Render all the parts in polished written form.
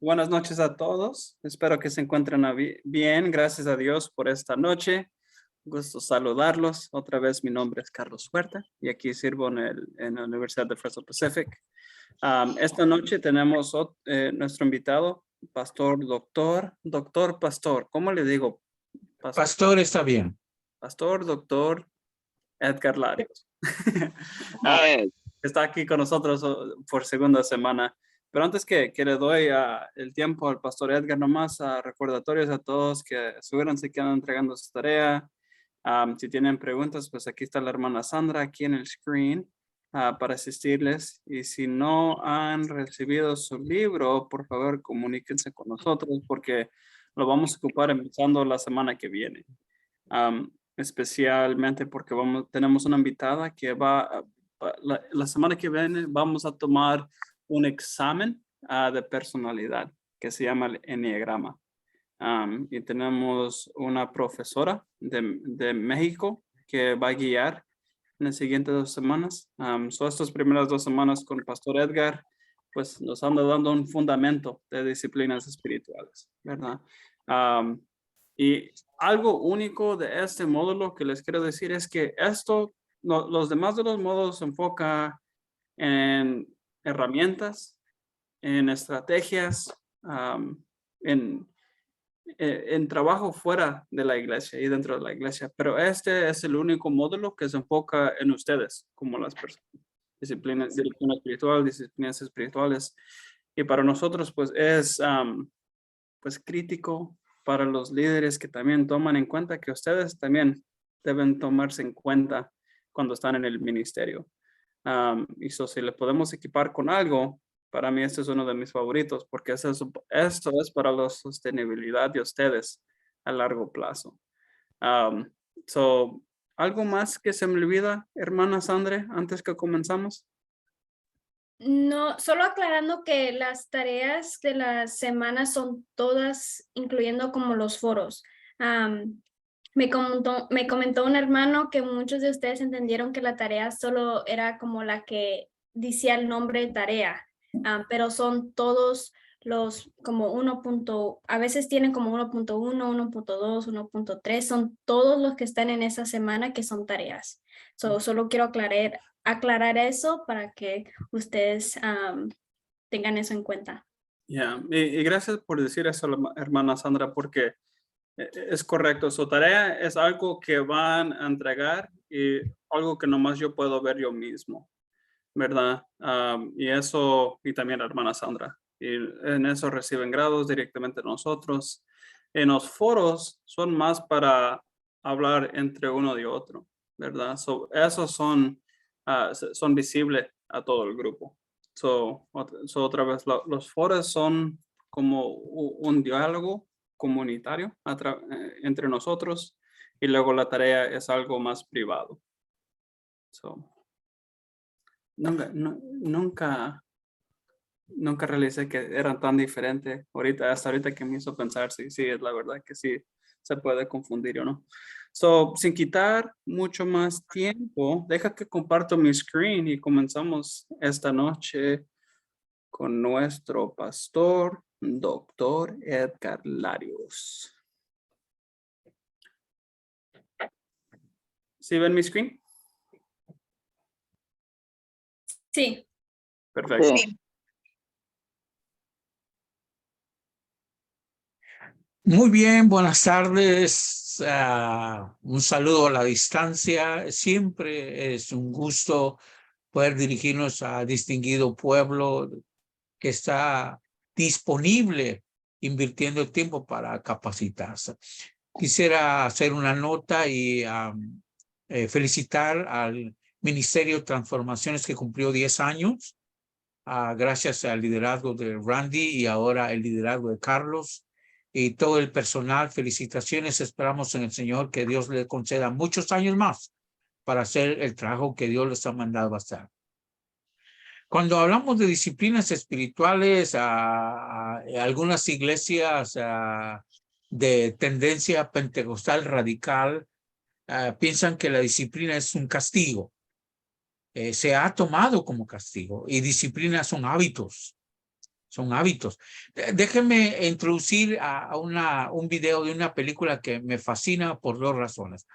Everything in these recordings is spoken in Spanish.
Buenas noches a todos. Espero que se encuentren bien. Gracias a Dios por esta noche. Gusto saludarlos. Otra vez mi nombre es Carlos Huerta y aquí sirvo en la Universidad de Fresno Pacific. Esta noche tenemos nuestro invitado, pastor. ¿Cómo le digo? Pastor está bien. Doctor Edgar Larios. Está aquí con nosotros por segunda semana. Pero antes que le doy el tiempo al pastor Edgar, nomás recordatorios a todos que asegúrense que andan entregando su tarea. Si tienen preguntas, pues aquí está la hermana Sandra, aquí en el screen, para asistirles. Y si no han recibido su libro, por favor, comuníquense con nosotros porque lo vamos a ocupar empezando la semana que viene. Especialmente porque tenemos una invitada que la semana que viene vamos a tomar un examen de personalidad que se llama el Enneagrama. Y tenemos una profesora de México que va a guiar en las siguientes 2 semanas. Estas primeras 2 semanas con Pastor Edgar, pues nos anda dando un fundamento de disciplinas espirituales, ¿verdad? Y algo único de este módulo que les quiero decir es que los demás de los módulos se enfoca en herramientas, en estrategias, en trabajo fuera de la iglesia y dentro de la iglesia. Pero este es el único módulo que se enfoca en ustedes, como las personas. Disciplina espiritual, disciplinas espirituales. Y para nosotros, pues, es pues crítico para los líderes que también toman en cuenta que ustedes también deben tomarse en cuenta cuando están en el ministerio. Y si le podemos equipar con algo, para mí este es uno de mis favoritos, porque esto es para la sostenibilidad de ustedes a largo plazo. ¿Algo más que se me olvida, hermana Sandra, antes que comenzamos? No, solo aclarando que las tareas de la semana son todas, incluyendo como los foros. Me comentó un hermano que muchos de ustedes entendieron que la tarea solo era como la que decía el nombre de tarea, pero son todos los como a veces tienen como 1.1, 1.2, 1.3, son todos los que están en esa semana que son tareas. Solo quiero aclarar eso para que ustedes tengan eso en cuenta. Y gracias por decir eso, hermana Sandra, porque es correcto. Su tarea es algo que van a entregar y algo que nomás yo puedo ver yo mismo, ¿verdad? Y también la hermana Sandra. Y en eso reciben grados directamente nosotros. En los foros son más para hablar entre uno y otro, ¿verdad? Esos son visibles a todo el grupo. Otra vez, los foros son como un diálogo comunitario entre nosotros y luego la tarea es algo más privado. Nunca realicé que eran tan diferentes. Hasta ahorita que me hizo pensar, sí, es la verdad que sí se puede confundir o no. Sin quitar mucho más tiempo, deja que comparto mi screen y comenzamos esta noche con nuestro pastor, doctor Edgar Larios. ¿Sí ven mi screen? Sí. Perfecto. Sí. Muy bien, buenas tardes. Un saludo a la distancia. Siempre es un gusto poder dirigirnos a distinguido pueblo que está disponible invirtiendo el tiempo para capacitarse. Quisiera hacer una nota y felicitar al Ministerio Transformaciones que cumplió 10 años, gracias al liderazgo de Randy y ahora el liderazgo de Carlos y todo el personal. Felicitaciones, esperamos en el Señor que Dios le conceda muchos años más para hacer el trabajo que Dios les ha mandado a hacer. Cuando hablamos de disciplinas espirituales, algunas iglesias de tendencia pentecostal radical piensan que la disciplina es un castigo. Se ha tomado como castigo y disciplina son hábitos. son hábitos. Déjenme introducir a un video de una película que me fascina por 2 razones.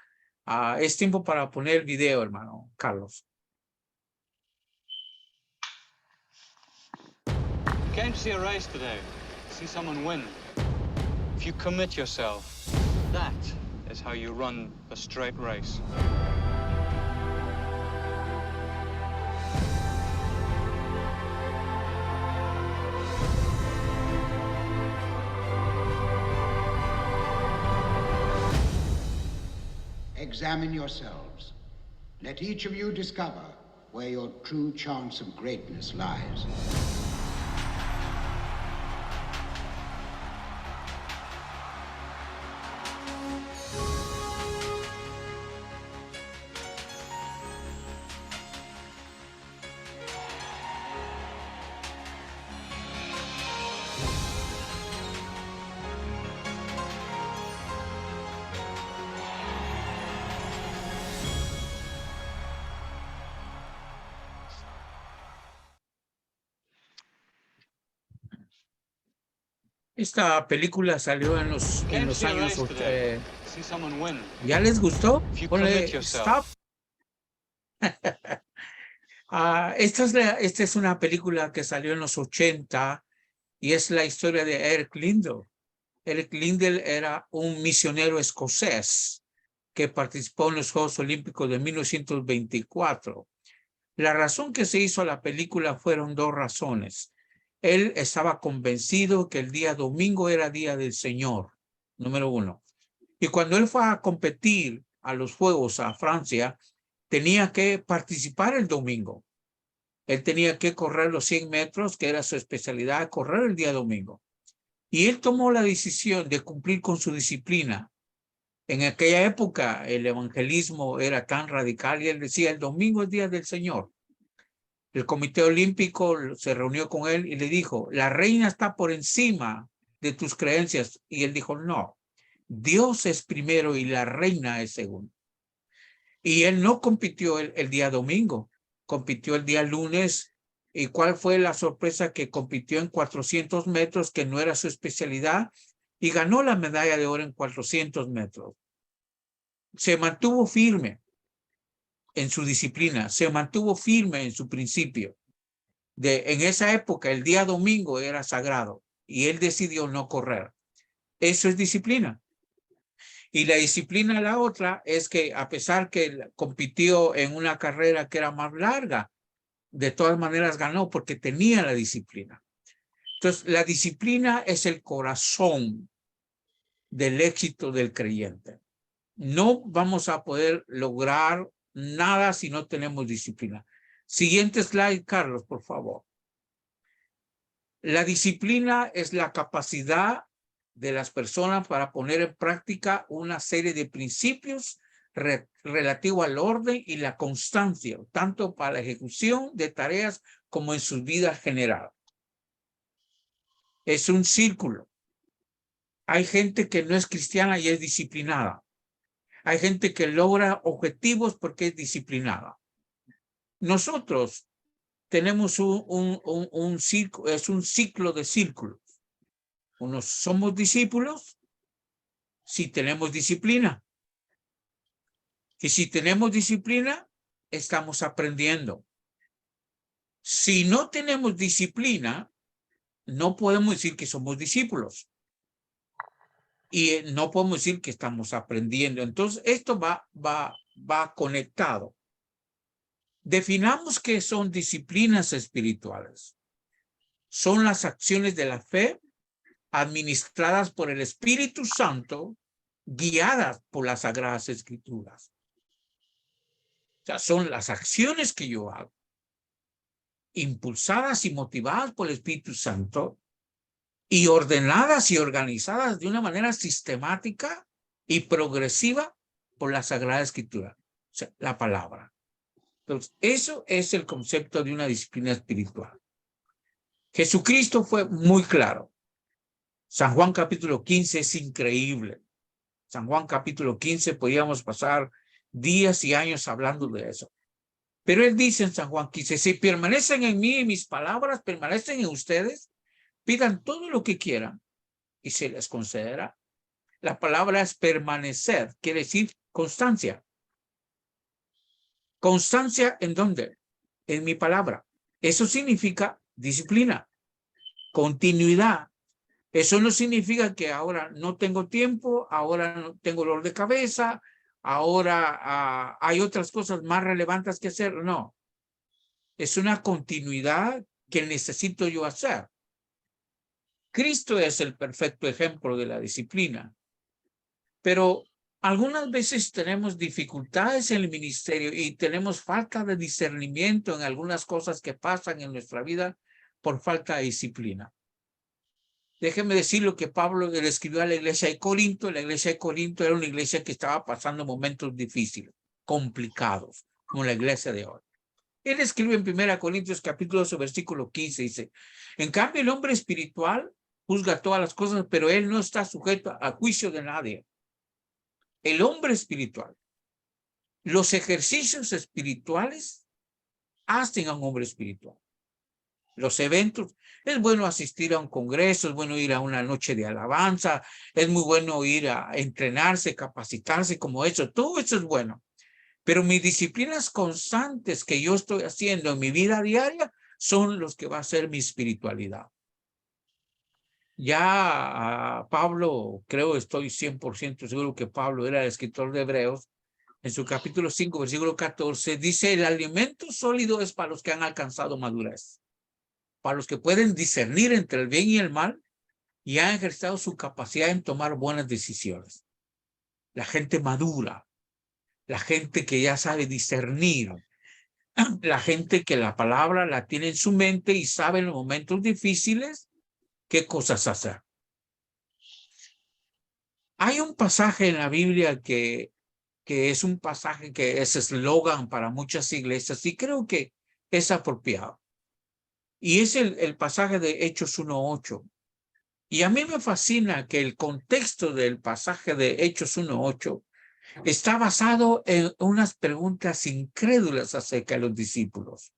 Es tiempo para poner el video, hermano Carlos. Came to see a race today, see someone win. If you commit yourself, that is how you run a straight race. Examine yourselves. Let each of you discover where your true chance of greatness lies. Esta película salió en los Came to see a años race today, see someone win. ¿Ya les gustó? If you Ponle commit yourself. stop. Esta es una película que salió en los 80 y es la historia de Eric Liddell. Eric Liddell era un misionero escocés que participó en los Juegos Olímpicos de 1924. La razón que se hizo la película fueron 2 razones. Él estaba convencido que el día domingo era día del Señor, número 1. Y cuando él fue a competir a los Juegos a Francia, tenía que participar el domingo. Él tenía que correr los 100 metros, que era su especialidad, correr el día domingo. Y él tomó la decisión de cumplir con su disciplina. En aquella época el evangelismo era tan radical y él decía, el domingo es día del Señor. El Comité Olímpico se reunió con él y le dijo, la reina está por encima de tus creencias. Y él dijo, no, Dios es primero y la reina es segundo. Y él no compitió el día domingo, compitió el día lunes. ¿Y cuál fue la sorpresa? Que compitió en 400 metros, que no era su especialidad, y ganó la medalla de oro en 400 metros. Se mantuvo firme en su disciplina, se mantuvo firme en su principio. En esa época, el día domingo era sagrado y él decidió no correr. Eso es disciplina. Y la disciplina, la otra, es que a pesar que compitió en una carrera que era más larga, de todas maneras ganó porque tenía la disciplina. Entonces, la disciplina es el corazón del éxito del creyente. No vamos a poder lograr nada si no tenemos disciplina. Siguiente slide, Carlos, por favor. La disciplina es la capacidad de las personas para poner en práctica una serie de principios relativo al orden y la constancia, tanto para la ejecución de tareas como en su vida general. Es un círculo. Hay gente que no es cristiana y es disciplinada. Hay gente que logra objetivos porque es disciplinada. Nosotros tenemos un ciclo, es un ciclo de círculos. Unos somos discípulos si tenemos disciplina. Y si tenemos disciplina, estamos aprendiendo. Si no tenemos disciplina, no podemos decir que somos discípulos. Y no podemos decir que estamos aprendiendo. Entonces, esto va conectado. Definamos qué son disciplinas espirituales. Son las acciones de la fe administradas por el Espíritu Santo, guiadas por las Sagradas Escrituras. O sea, son las acciones que yo hago, impulsadas y motivadas por el Espíritu Santo y ordenadas y organizadas de una manera sistemática y progresiva por la Sagrada Escritura, o sea, la palabra. Entonces, eso es el concepto de una disciplina espiritual. Jesucristo fue muy claro. San Juan capítulo 15 es increíble. San Juan capítulo 15 podríamos pasar días y años hablando de eso. Pero él dice en San Juan 15, si permanecen en mí y mis palabras permanecen en ustedes, Pidan todo lo que quieran y se les concederá. La palabra es permanecer, quiere decir constancia. ¿Constancia en dónde? En mi palabra. Eso significa disciplina, continuidad. Eso no significa que ahora no tengo tiempo, ahora no tengo dolor de cabeza, ahora hay otras cosas más relevantes que hacer. No. Es una continuidad que necesito yo hacer. Cristo es el perfecto ejemplo de la disciplina. Pero algunas veces tenemos dificultades en el ministerio y tenemos falta de discernimiento en algunas cosas que pasan en nuestra vida por falta de disciplina. Déjenme decir lo que Pablo le escribió a la iglesia de Corinto. La iglesia de Corinto era una iglesia que estaba pasando momentos difíciles, complicados, como la iglesia de hoy. Él escribe en 1 Corintios capítulo 12, versículo 15, dice, en cambio el hombre espiritual juzga todas las cosas, pero él no está sujeto a juicio de nadie. El hombre espiritual, los ejercicios espirituales hacen a un hombre espiritual. Los eventos, es bueno asistir a un congreso, es bueno ir a una noche de alabanza, es muy bueno ir a entrenarse, capacitarse como eso, todo eso es bueno. Pero mis disciplinas constantes que yo estoy haciendo en mi vida diaria son los que va a ser mi espiritualidad. Ya Pablo, estoy 100% seguro que Pablo era el escritor de Hebreos, en su capítulo 5, versículo 14, dice, el alimento sólido es para los que han alcanzado madurez, para los que pueden discernir entre el bien y el mal y han ejercitado su capacidad en tomar buenas decisiones. La gente madura, la gente que ya sabe discernir, la gente que la palabra la tiene en su mente y sabe en los momentos difíciles qué cosas hacer. Hay un pasaje en la Biblia que es un pasaje que es eslogan para muchas iglesias y creo que es apropiado. Y es el pasaje de Hechos 1:8. Y a mí me fascina que el contexto del pasaje de Hechos 1:8 está basado en unas preguntas incrédulas acerca de los discípulos.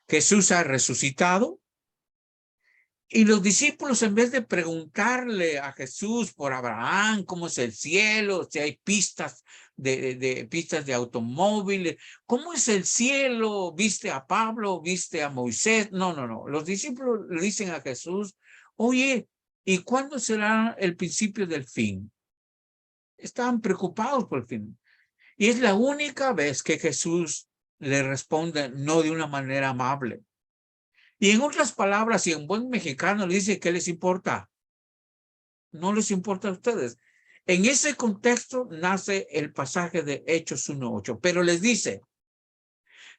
Jesús ha resucitado y los discípulos, en vez de preguntarle a Jesús por Abraham, cómo es el cielo, si hay pistas pistas de automóviles, cómo es el cielo, viste a Pablo, viste a Moisés. No. Los discípulos le dicen a Jesús, oye, ¿y cuándo será el principio del fin? Estaban preocupados por el fin. Y es la única vez que Jesús le responde no de una manera amable. Y en otras palabras, y en buen mexicano le dice, ¿qué les importa? No les importa a ustedes. En ese contexto nace el pasaje de Hechos 1:8. Pero les dice,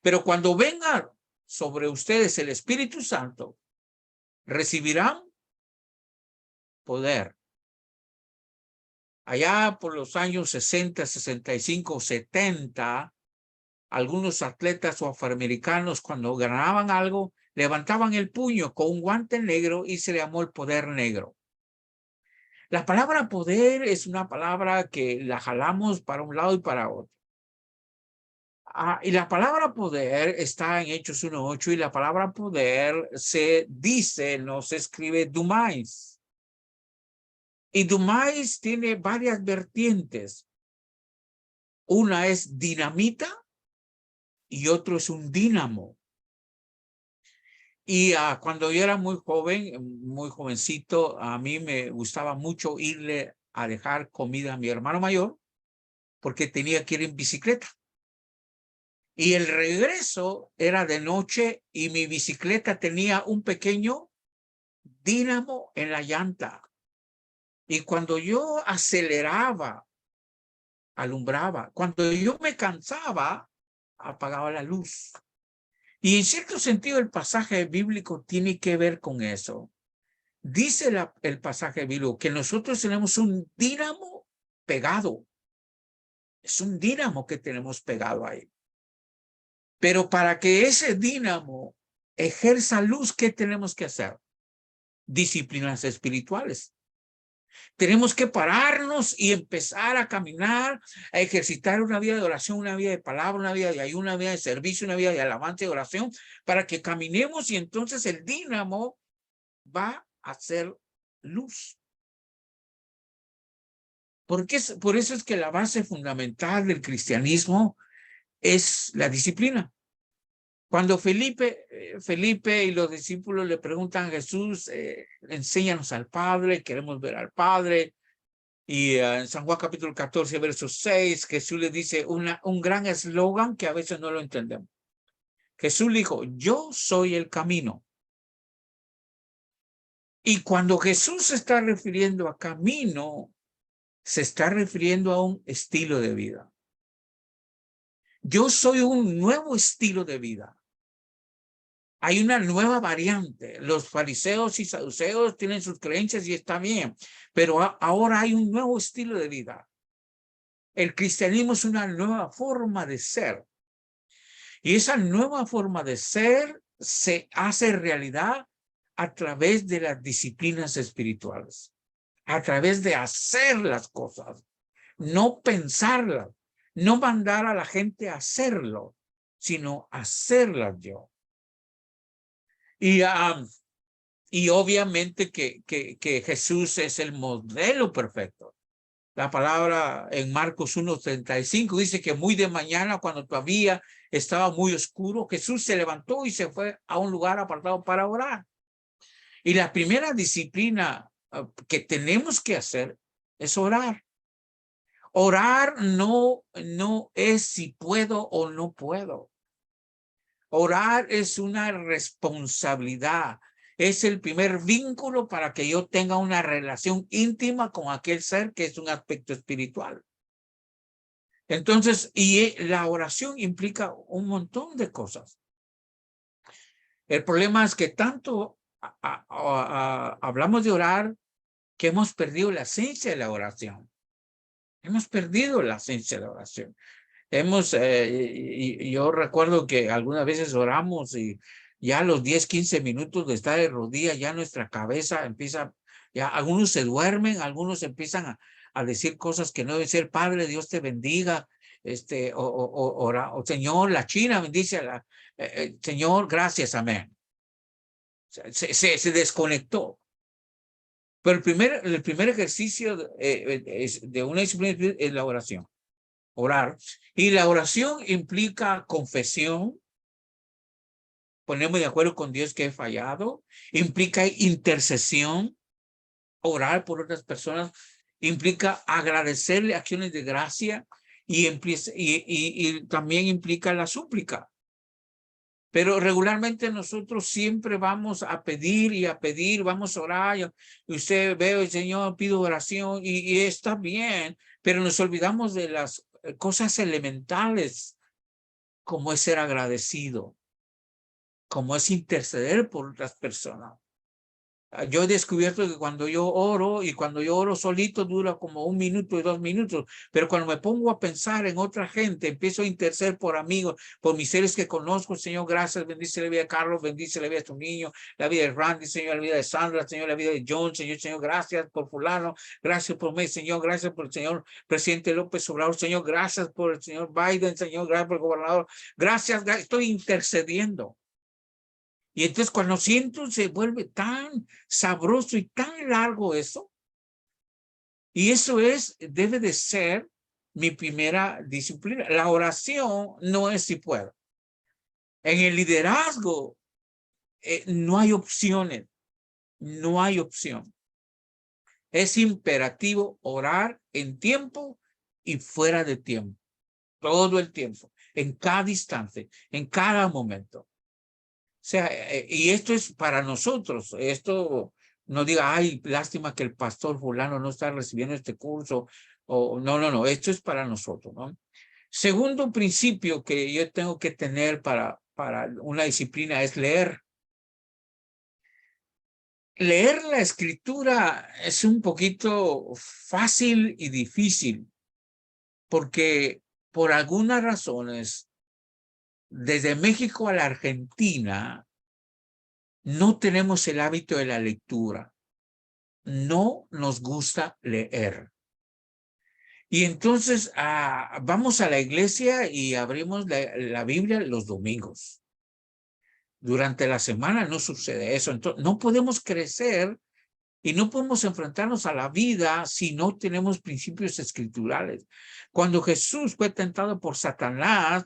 pero cuando venga sobre ustedes el Espíritu Santo, recibirán poder. Allá por los años 60, 65, 70, algunos atletas o afroamericanos cuando ganaban algo, levantaban el puño con un guante negro y se le llamó el poder negro. La palabra poder es una palabra que la jalamos para un lado y para otro. Y la palabra poder está en Hechos 1:8 y la palabra poder se dice, no se escribe dumais. Y dumais tiene varias vertientes. Una es dinamita y otro es un dínamo. Y cuando yo era muy joven, muy jovencito, a mí me gustaba mucho irle a dejar comida a mi hermano mayor porque tenía que ir en bicicleta. Y el regreso era de noche y mi bicicleta tenía un pequeño dínamo en la llanta. Y cuando yo aceleraba, alumbraba. Cuando yo me cansaba, apagaba la luz. Y en cierto sentido el pasaje bíblico tiene que ver con eso. Dice el pasaje bíblico que nosotros tenemos un dínamo pegado. Es un dínamo que tenemos pegado ahí. Pero para que ese dínamo ejerza luz, ¿qué tenemos que hacer? Disciplinas espirituales. Tenemos que pararnos y empezar a caminar, a ejercitar una vida de oración, una vida de palabra, una vida de ayuno, una vida de servicio, una vida de alabanza y oración, para que caminemos y entonces el dínamo va hacer luz. Por eso es que la base fundamental del cristianismo es la disciplina. Cuando Felipe y los discípulos le preguntan a Jesús, enséñanos al Padre, queremos ver al Padre. Y en San Juan capítulo 14, verso 6, Jesús le dice un gran eslogan que a veces no lo entendemos. Jesús dijo, yo soy el camino. Y cuando Jesús se está refiriendo a camino, se está refiriendo a un estilo de vida. Yo soy un nuevo estilo de vida. Hay una nueva variante. Los fariseos y saduceos tienen sus creencias y está bien, pero ahora hay un nuevo estilo de vida. El cristianismo es una nueva forma de ser. Y esa nueva forma de ser se hace realidad a través de las disciplinas espirituales, a través de hacer las cosas, no pensarlas, no mandar a la gente a hacerlo, sino hacerlas yo. Y obviamente que Jesús es el modelo perfecto. La palabra en Marcos 1:35 dice que muy de mañana, cuando todavía estaba muy oscuro, Jesús se levantó y se fue a un lugar apartado para orar. Y la primera disciplina que tenemos que hacer es orar. Orar no es si puedo o no puedo. Orar es una responsabilidad. Es el primer vínculo para que yo tenga una relación íntima con aquel ser que es un aspecto espiritual. Entonces, y la oración implica un montón de cosas. El problema es que tanto hablamos de orar que hemos perdido la esencia de la oración. Hemos perdido la esencia de la oración. Yo recuerdo que algunas veces oramos y ya a los 10, 15 minutos de estar de rodillas, ya nuestra cabeza empieza, ya algunos se duermen, algunos empiezan a decir cosas que no deben ser. Padre, Dios te bendiga, o Señor, la China bendice, Señor, gracias, amén. Se desconectó. Pero el primer ejercicio de una disciplina es la oración. Orar. Y la oración implica confesión. Ponerme de acuerdo con Dios que he fallado. Implica intercesión. Orar por otras personas. Implica agradecerle acciones de gracia. Y también implica la súplica. Pero regularmente nosotros siempre vamos a pedir y a pedir, vamos a orar. Y usted ve, Señor, pido oración y está bien, pero nos olvidamos de las cosas elementales, como es ser agradecido, como es interceder por otras personas. Yo he descubierto que cuando yo oro, y cuando yo oro solito dura como 1 minuto y 2 minutos, pero cuando me pongo a pensar en otra gente, empiezo a interceder por amigos, por mis seres que conozco. Señor, gracias, bendice la vida de Carlos, bendice la vida de tu niño, la vida de Randy, Señor, la vida de Sandra, Señor, la vida de John, Señor, gracias por fulano, gracias por mí, Señor, gracias por el Señor presidente López Obrador, Señor, gracias por el señor Biden, Señor, gracias por el gobernador, gracias, estoy intercediendo. Y entonces cuando siento se vuelve tan sabroso y tan largo eso. Y eso debe de ser mi primera disciplina. La oración no es si puedo. En el liderazgo no hay opciones. No hay opción. Es imperativo orar en tiempo y fuera de tiempo. Todo el tiempo. En cada instante. En cada momento. O sea, y esto es para nosotros. Esto no diga, ay, lástima que el pastor fulano no está recibiendo este curso. O no. Esto es para nosotros, ¿no? Segundo principio que yo tengo que tener para una disciplina es leer. Leer la escritura es un poquito fácil y difícil, porque por algunas razones, desde México a la Argentina, no tenemos el hábito de la lectura. No nos gusta leer. Y entonces vamos a la iglesia y abrimos la Biblia los domingos. Durante la semana no sucede eso. Entonces, no podemos crecer Y no podemos enfrentarnos a la vida si no tenemos principios escriturales. Cuando Jesús fue tentado por Satanás,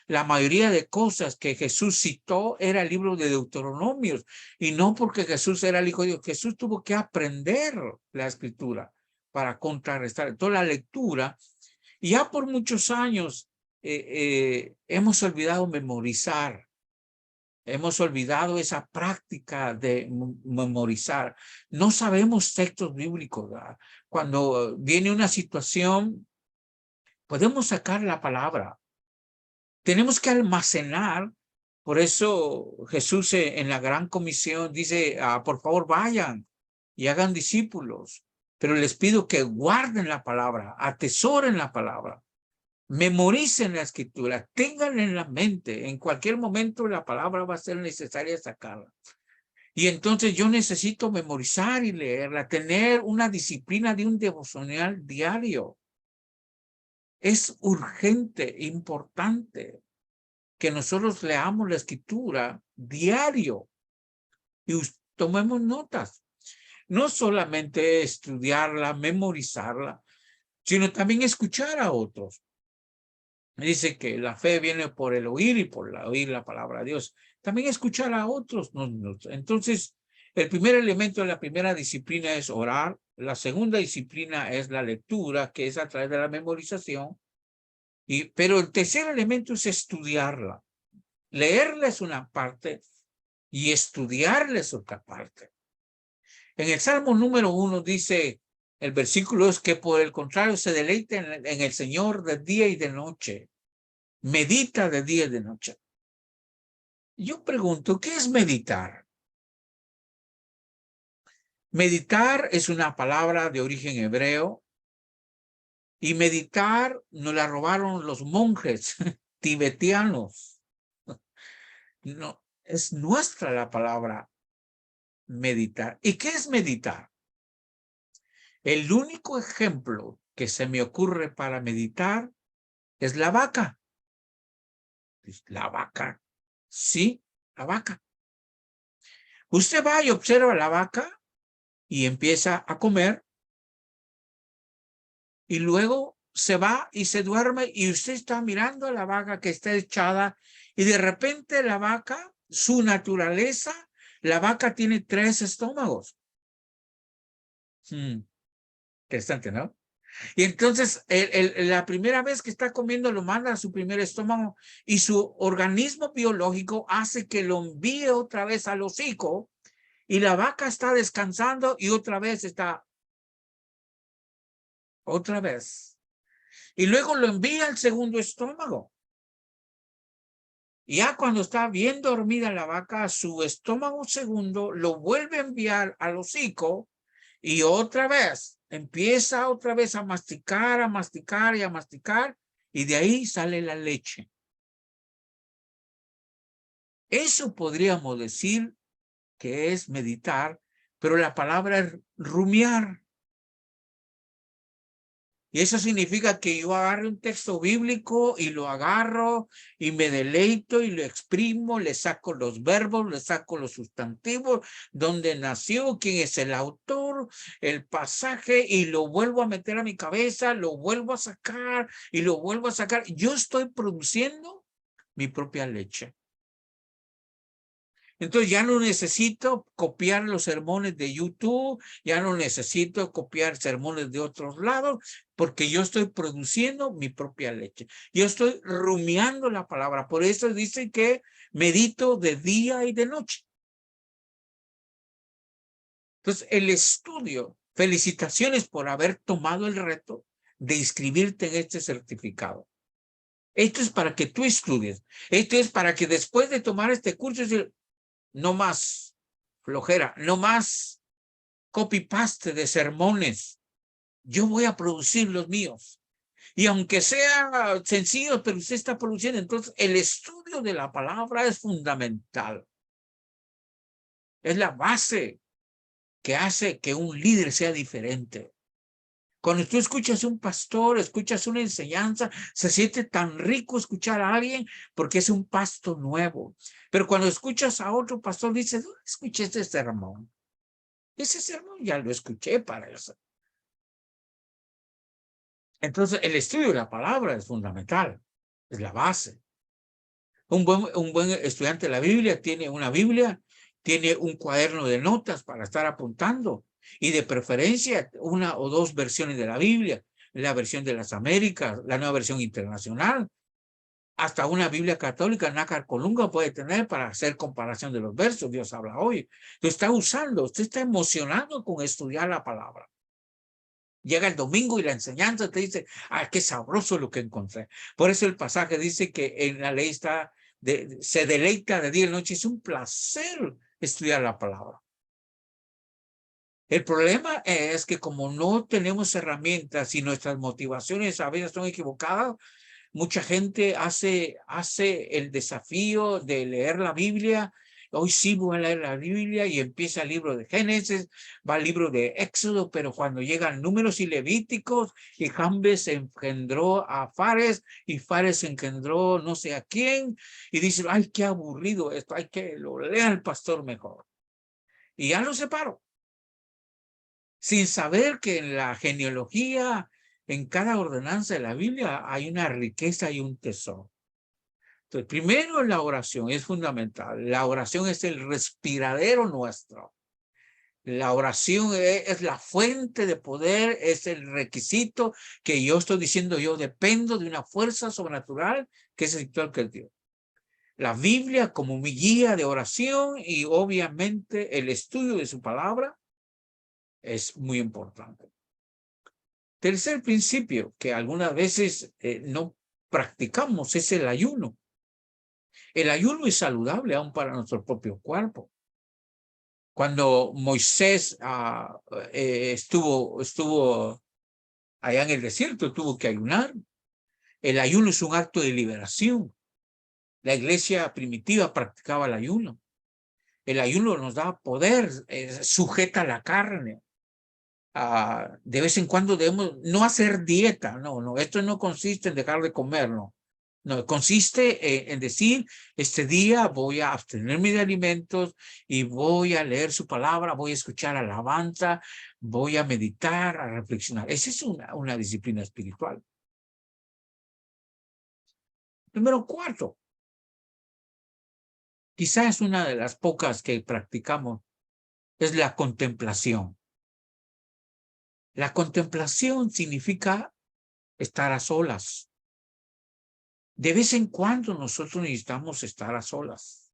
la mayoría de cosas que Jesús citó era el libro de Deuteronomios. Y no porque Jesús era el Hijo de Dios. Jesús tuvo que aprender la escritura para contrarrestar toda la lectura. Y ya por muchos años hemos olvidado memorizar. Hemos olvidado esa práctica de memorizar. No sabemos textos bíblicos, ¿verdad? Cuando viene una situación, podemos sacar la palabra. Tenemos que almacenar. Por eso Jesús en la gran comisión dice, por favor vayan y hagan discípulos. Pero les pido que guarden la palabra, atesoren la palabra. Memoricen la escritura, tengan en la mente, en cualquier momento la palabra va a ser necesaria sacarla. Y entonces yo necesito memorizar y leerla, tener una disciplina de un devocional diario. Es urgente, importante que nosotros leamos la escritura diario y tomemos notas. No solamente estudiarla, memorizarla, sino también escuchar a otros. Dice que la fe viene por el oír y por oír la palabra de Dios. También escuchar a otros. Entonces, el primer elemento de la primera disciplina es orar. La segunda disciplina es la lectura, que es a través de la memorización. Pero el tercer elemento es estudiarla. Leerla es una parte y estudiarla es otra parte. En el Salmo número 1 dice, el versículo es que por el contrario se deleita en el Señor de día y de noche. Medita de día y de noche. Yo pregunto, ¿qué es meditar? Meditar es una palabra de origen hebreo y meditar nos la robaron los monjes tibetanos. No, es nuestra la palabra meditar. ¿Y qué es meditar? El único ejemplo que se me ocurre para meditar es la vaca. La vaca. Sí, la vaca. Usted va y observa la vaca y empieza a comer y luego se va y se duerme y usted está mirando a la vaca que está echada y de repente la vaca, su naturaleza, la vaca tiene 3 estómagos. Interesante, ¿no? Y entonces la primera vez que está comiendo lo manda a su primer estómago y su organismo biológico hace que lo envíe otra vez al hocico y la vaca está descansando y otra vez está y luego lo envía al segundo estómago. Y ya cuando está bien dormida la vaca, su estómago segundo lo vuelve a enviar al hocico y otra vez empieza otra vez a masticar y a masticar y de ahí sale la leche. Eso podríamos decir que es meditar, pero la palabra es rumiar. Y eso significa que yo agarro un texto bíblico y lo agarro y me deleito y lo exprimo, le saco los verbos, le saco los sustantivos, dónde nació, quién es el autor, el pasaje y lo vuelvo a meter a mi cabeza, lo vuelvo a sacar y lo vuelvo a sacar. Yo estoy produciendo mi propia leche. Entonces ya no necesito copiar los sermones de YouTube, ya no necesito copiar sermones de otros lados, porque yo estoy produciendo mi propia leche. Yo estoy rumiando la palabra. Por eso dice que medito de día y de noche. Entonces el estudio, felicitaciones por haber tomado el reto de inscribirte en este certificado. Esto es para que tú estudies. Esto es para que después de tomar este curso, no más flojera, no más copy-paste de sermones. Yo voy a producir los míos. Y aunque sea sencillo, pero usted está produciendo. Entonces, el estudio de la palabra es fundamental. Es la base que hace que un líder sea diferente. Cuando tú escuchas a un pastor, escuchas una enseñanza, se siente tan rico escuchar a alguien porque es un pasto nuevo. Pero cuando escuchas a otro pastor, dices, ¿dónde escuché este sermón? Ese sermón ya lo escuché para eso. Entonces, el estudio de la palabra es fundamental, es la base. Un buen estudiante de la Biblia tiene una Biblia, tiene un cuaderno de notas para estar apuntando y de preferencia una o dos versiones de la Biblia, la versión de las Américas, la nueva versión internacional, hasta una Biblia católica, nácar colunga puede tener para hacer comparación de los versos. Dios habla hoy. Lo está usando, usted está emocionado con estudiar la palabra. Llega el domingo y la enseñanza te dice, qué sabroso lo que encontré. Por eso el pasaje dice que en la ley está, se deleita de día y noche. Es un placer estudiar la palabra. El problema es que como no tenemos herramientas y nuestras motivaciones a veces son equivocadas, mucha gente hace el desafío de leer la Biblia. Hoy sí voy a leer la Biblia y empieza el libro de Génesis, va al libro de Éxodo, pero cuando llegan Números y Levíticos, y Jambes engendró a Fares, y Fares engendró no sé a quién, y dice, ay, qué aburrido esto, hay que lo lea el pastor mejor. Y ya lo separo. Sin saber que en la genealogía, en cada ordenanza de la Biblia, hay una riqueza y un tesoro. Entonces, primero la oración es fundamental. La oración es el respiradero nuestro. La oración es la fuente de poder, es el requisito que yo estoy diciendo, yo dependo de una fuerza sobrenatural que es espiritual que es Dios. La Biblia como mi guía de oración y obviamente el estudio de su palabra es muy importante. Tercer principio que algunas veces no practicamos es el ayuno. El ayuno es saludable aún para nuestro propio cuerpo. Cuando Moisés estuvo allá en el desierto, tuvo que ayunar. El ayuno es un acto de liberación. La iglesia primitiva practicaba el ayuno. El ayuno nos da poder, sujeta la carne. De vez en cuando debemos no hacer dieta, no, esto no consiste en dejar de comer, no, consiste en decir, este día voy a abstenerme de alimentos y voy a leer su palabra, voy a escuchar alabanza, voy a meditar, a reflexionar. Esa es una disciplina espiritual. Número 4, quizás es una de las pocas que practicamos, es la contemplación. La contemplación significa estar a solas. De vez en cuando nosotros necesitamos estar a solas.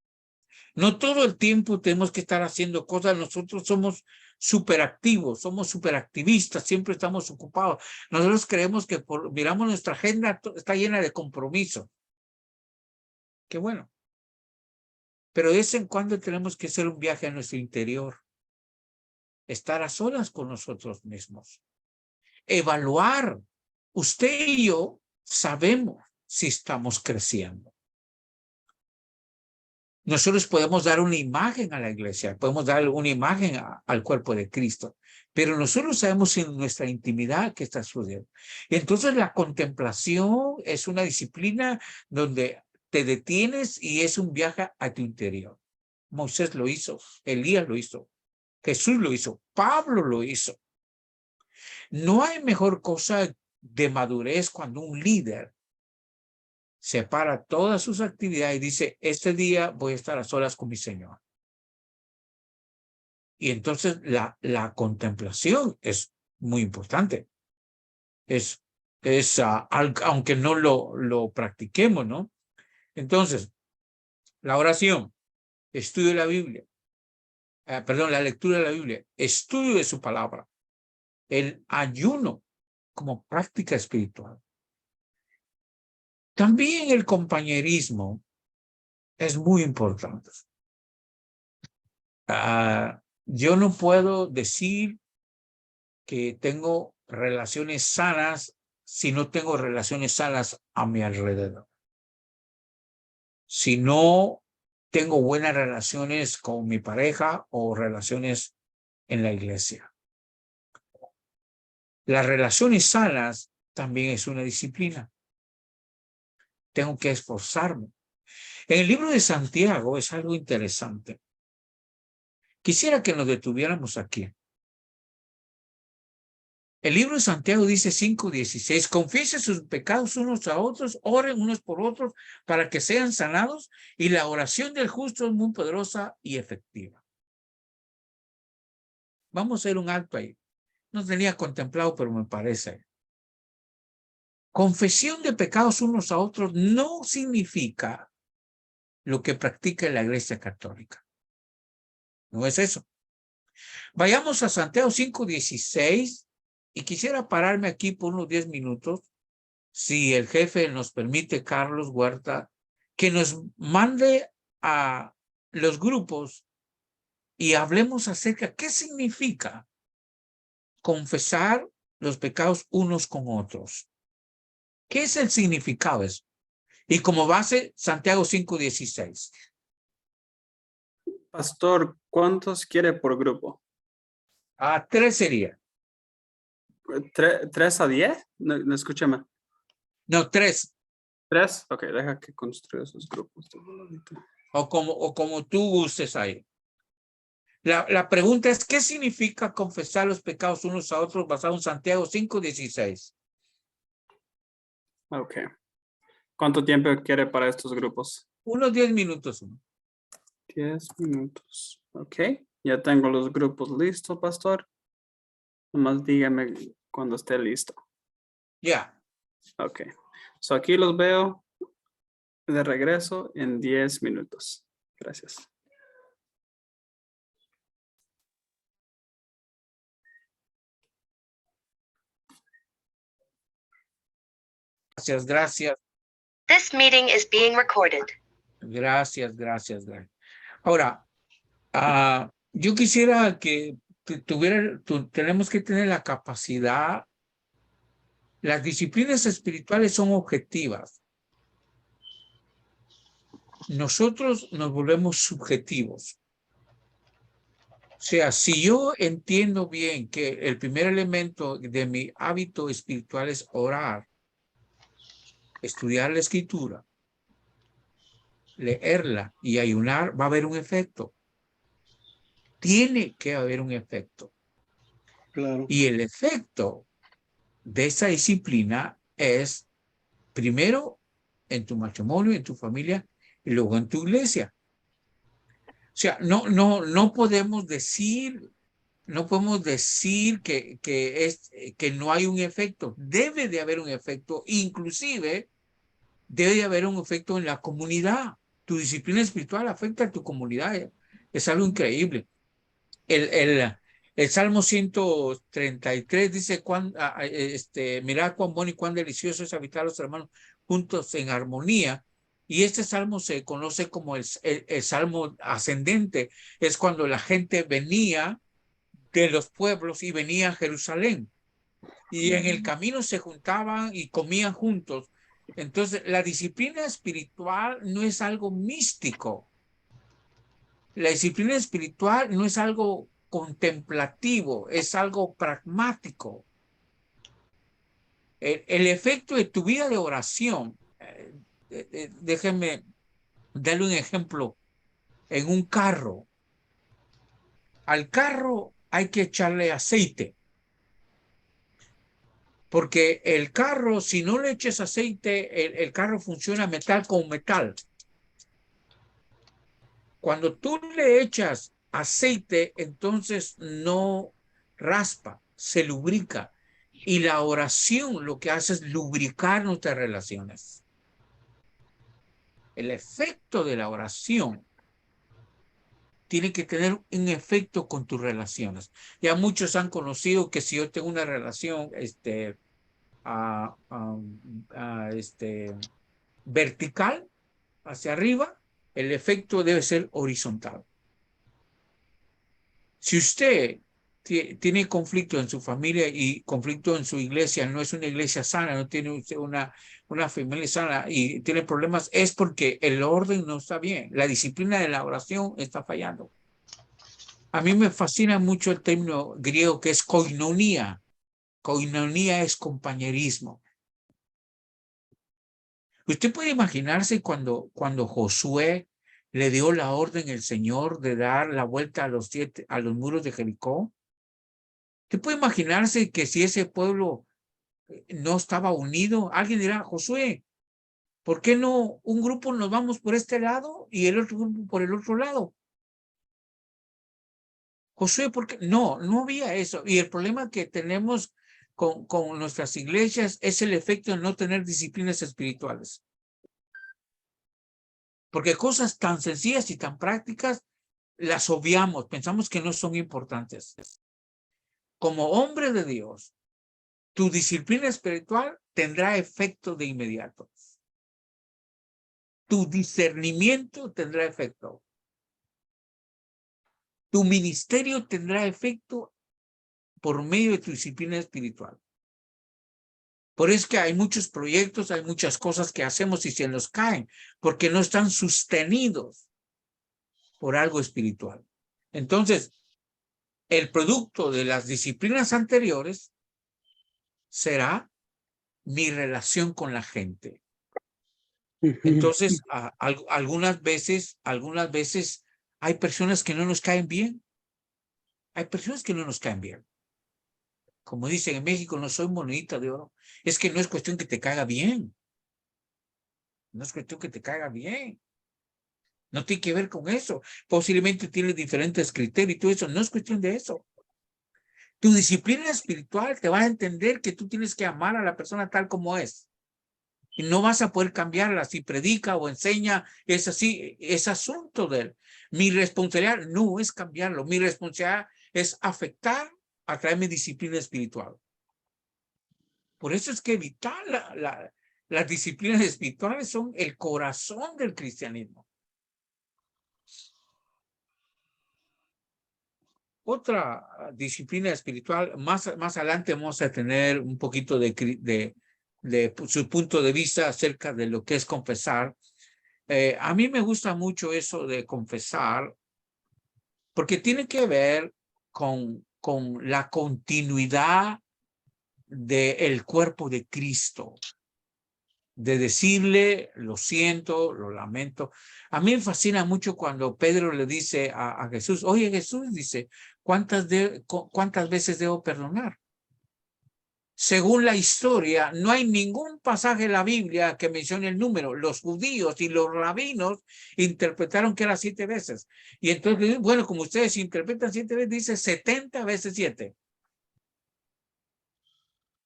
No todo el tiempo tenemos que estar haciendo cosas. Nosotros somos superactivos, somos superactivistas, siempre estamos ocupados. Nosotros creemos que miramos nuestra agenda, está llena de compromisos. Qué bueno. Pero de vez en cuando tenemos que hacer un viaje a nuestro interior. Estar a solas con nosotros mismos. Evaluar. Usted y yo sabemos si estamos creciendo. Nosotros podemos dar una imagen a la iglesia, podemos dar una imagen al cuerpo de Cristo, pero nosotros sabemos en nuestra intimidad qué está sucediendo. Entonces la contemplación es una disciplina donde te detienes y es un viaje a tu interior. Moisés lo hizo, Elías lo hizo, Jesús lo hizo, Pablo lo hizo. No hay mejor cosa de madurez cuando un líder separa todas sus actividades y dice, este día voy a estar a solas con mi Señor. Y entonces la contemplación es muy importante. Aunque no lo practiquemos, ¿no? Entonces, la oración, estudio de la Biblia, la lectura de la Biblia, estudio de su palabra, el ayuno como práctica espiritual. También el compañerismo es muy importante. Yo no puedo decir que tengo relaciones sanas si no tengo relaciones sanas a mi alrededor. Si no tengo buenas relaciones con mi pareja o relaciones en la iglesia. Las relaciones sanas también es una disciplina. Tengo que esforzarme. En el libro de Santiago es algo interesante. Quisiera que nos detuviéramos aquí. El libro de Santiago dice 5:16, confiesen sus pecados unos a otros, oren unos por otros para que sean sanados, y la oración del justo es muy poderosa y efectiva. Vamos a hacer un alto ahí. No tenía contemplado, pero me parece. Confesión de pecados unos a otros no significa lo que practica la Iglesia Católica. No es eso. Vayamos a Santiago 5:16 y quisiera pararme aquí por unos 10 minutos, si el jefe nos permite, Carlos Huerta, que nos mande a los grupos y hablemos acerca de qué significa confesar los pecados unos con otros. ¿Qué es el significado de eso? Y como base, Santiago 5:16. Pastor, ¿cuántos quiere por grupo? 3 sería. ¿3 a 10? No escúchame. No, 3. 3. Ok, deja que construya esos grupos. O como tú gustes ahí. La pregunta es, ¿qué significa confesar los pecados unos a otros basado en Santiago 5:16? Ok. ¿Cuánto tiempo quiere para estos grupos? Unos 10 minutos. 10 minutos. Ok. Ya tengo los grupos listos, pastor. Nomás dígame cuando esté listo. Ya. Ok. So aquí los veo de regreso en 10 minutos. Gracias. Gracias. This meeting is being recorded. Gracias. Ahora, yo quisiera que tenemos que tener la capacidad. Las disciplinas espirituales son objetivas. Nosotros nos volvemos subjetivos. O sea, si yo entiendo bien que el primer elemento de mi hábito espiritual es orar, estudiar la escritura, leerla y ayunar, va a haber un efecto. Tiene que haber un efecto. Claro. Y el efecto de esa disciplina es primero en tu matrimonio, en tu familia y luego en tu iglesia. O sea, no podemos decir que no hay un efecto. Debe de haber un efecto, inclusive debe de haber un efecto en la comunidad. Tu disciplina espiritual afecta a tu comunidad. Es algo increíble. El Salmo 133 dice, mirad cuán bueno y cuán delicioso es habitar los hermanos juntos en armonía. Y este salmo se conoce como el salmo ascendente. Es cuando la gente venía de los pueblos y venía a Jerusalén. Y en el camino se juntaban y comían juntos. Entonces, la disciplina espiritual no es algo místico. La disciplina espiritual no es algo contemplativo, es algo pragmático. El efecto de tu vida de oración, déjenme darle un ejemplo. En un carro, al carro hay que echarle aceite. Porque el carro, si no le eches aceite, el carro funciona metal con metal. Cuando tú le echas aceite, entonces no raspa, se lubrica. Y la oración lo que hace es lubricar nuestras relaciones. El efecto de la oración tiene que tener un efecto con tus relaciones. Ya muchos han conocido que si yo tengo una relación vertical hacia arriba, el efecto debe ser horizontal. Si usted tiene conflicto en su familia y conflicto en su iglesia, no es una iglesia sana, no tiene usted una familia sana y tiene problemas, es porque el orden no está bien. La disciplina de la oración está fallando. A mí me fascina mucho el término griego que es koinonia. Koinonia es compañerismo. Usted puede imaginarse cuando Josué le dio la orden el Señor de dar la vuelta a los muros de Jericó? ¿Te puede imaginarse que si ese pueblo no estaba unido, alguien dirá, Josué, ¿por qué no un grupo nos vamos por este lado y el otro grupo por el otro lado? Josué, ¿por qué? No, no había eso. Y el problema que tenemos con nuestras iglesias es el efecto de no tener disciplinas espirituales. Porque cosas tan sencillas y tan prácticas las obviamos, pensamos que no son importantes. Como hombre de Dios, tu disciplina espiritual tendrá efecto de inmediato. Tu discernimiento tendrá efecto. Tu ministerio tendrá efecto por medio de tu disciplina espiritual. Por eso es que hay muchos proyectos, hay muchas cosas que hacemos y se nos caen, porque no están sostenidos por algo espiritual. Entonces, el producto de las disciplinas anteriores será mi relación con la gente. Entonces, algunas veces hay personas que no nos caen bien. Hay personas que no nos caen bien. Como dicen en México, no soy monedita de oro. Es que no es cuestión que te caiga bien. No es cuestión que te caiga bien. No tiene que ver con eso. Posiblemente tienes diferentes criterios y todo eso. No es cuestión de eso. Tu disciplina espiritual te va a entender que tú tienes que amar a la persona tal como es. Y no vas a poder cambiarla si predica o enseña. Es así, es asunto de él. Mi responsabilidad no es cambiarlo. Mi responsabilidad es afectar a través de mi disciplina espiritual. Por eso es que vital las disciplinas espirituales son el corazón del cristianismo. Otra disciplina espiritual, más adelante vamos a tener un poquito de su punto de vista acerca de lo que es confesar. A mí me gusta mucho eso de confesar, porque tiene que ver con la continuidad del cuerpo de Cristo. De decirle, lo siento, lo lamento. A mí me fascina mucho cuando Pedro le dice a Jesús, oye Jesús, dice, ¿cuántas veces debo perdonar? Según la historia, no hay ningún pasaje en la Biblia que mencione el número. Los judíos y los rabinos interpretaron que era 7 veces. Y entonces, bueno, como ustedes interpretan 7 veces, dice 70 veces 7.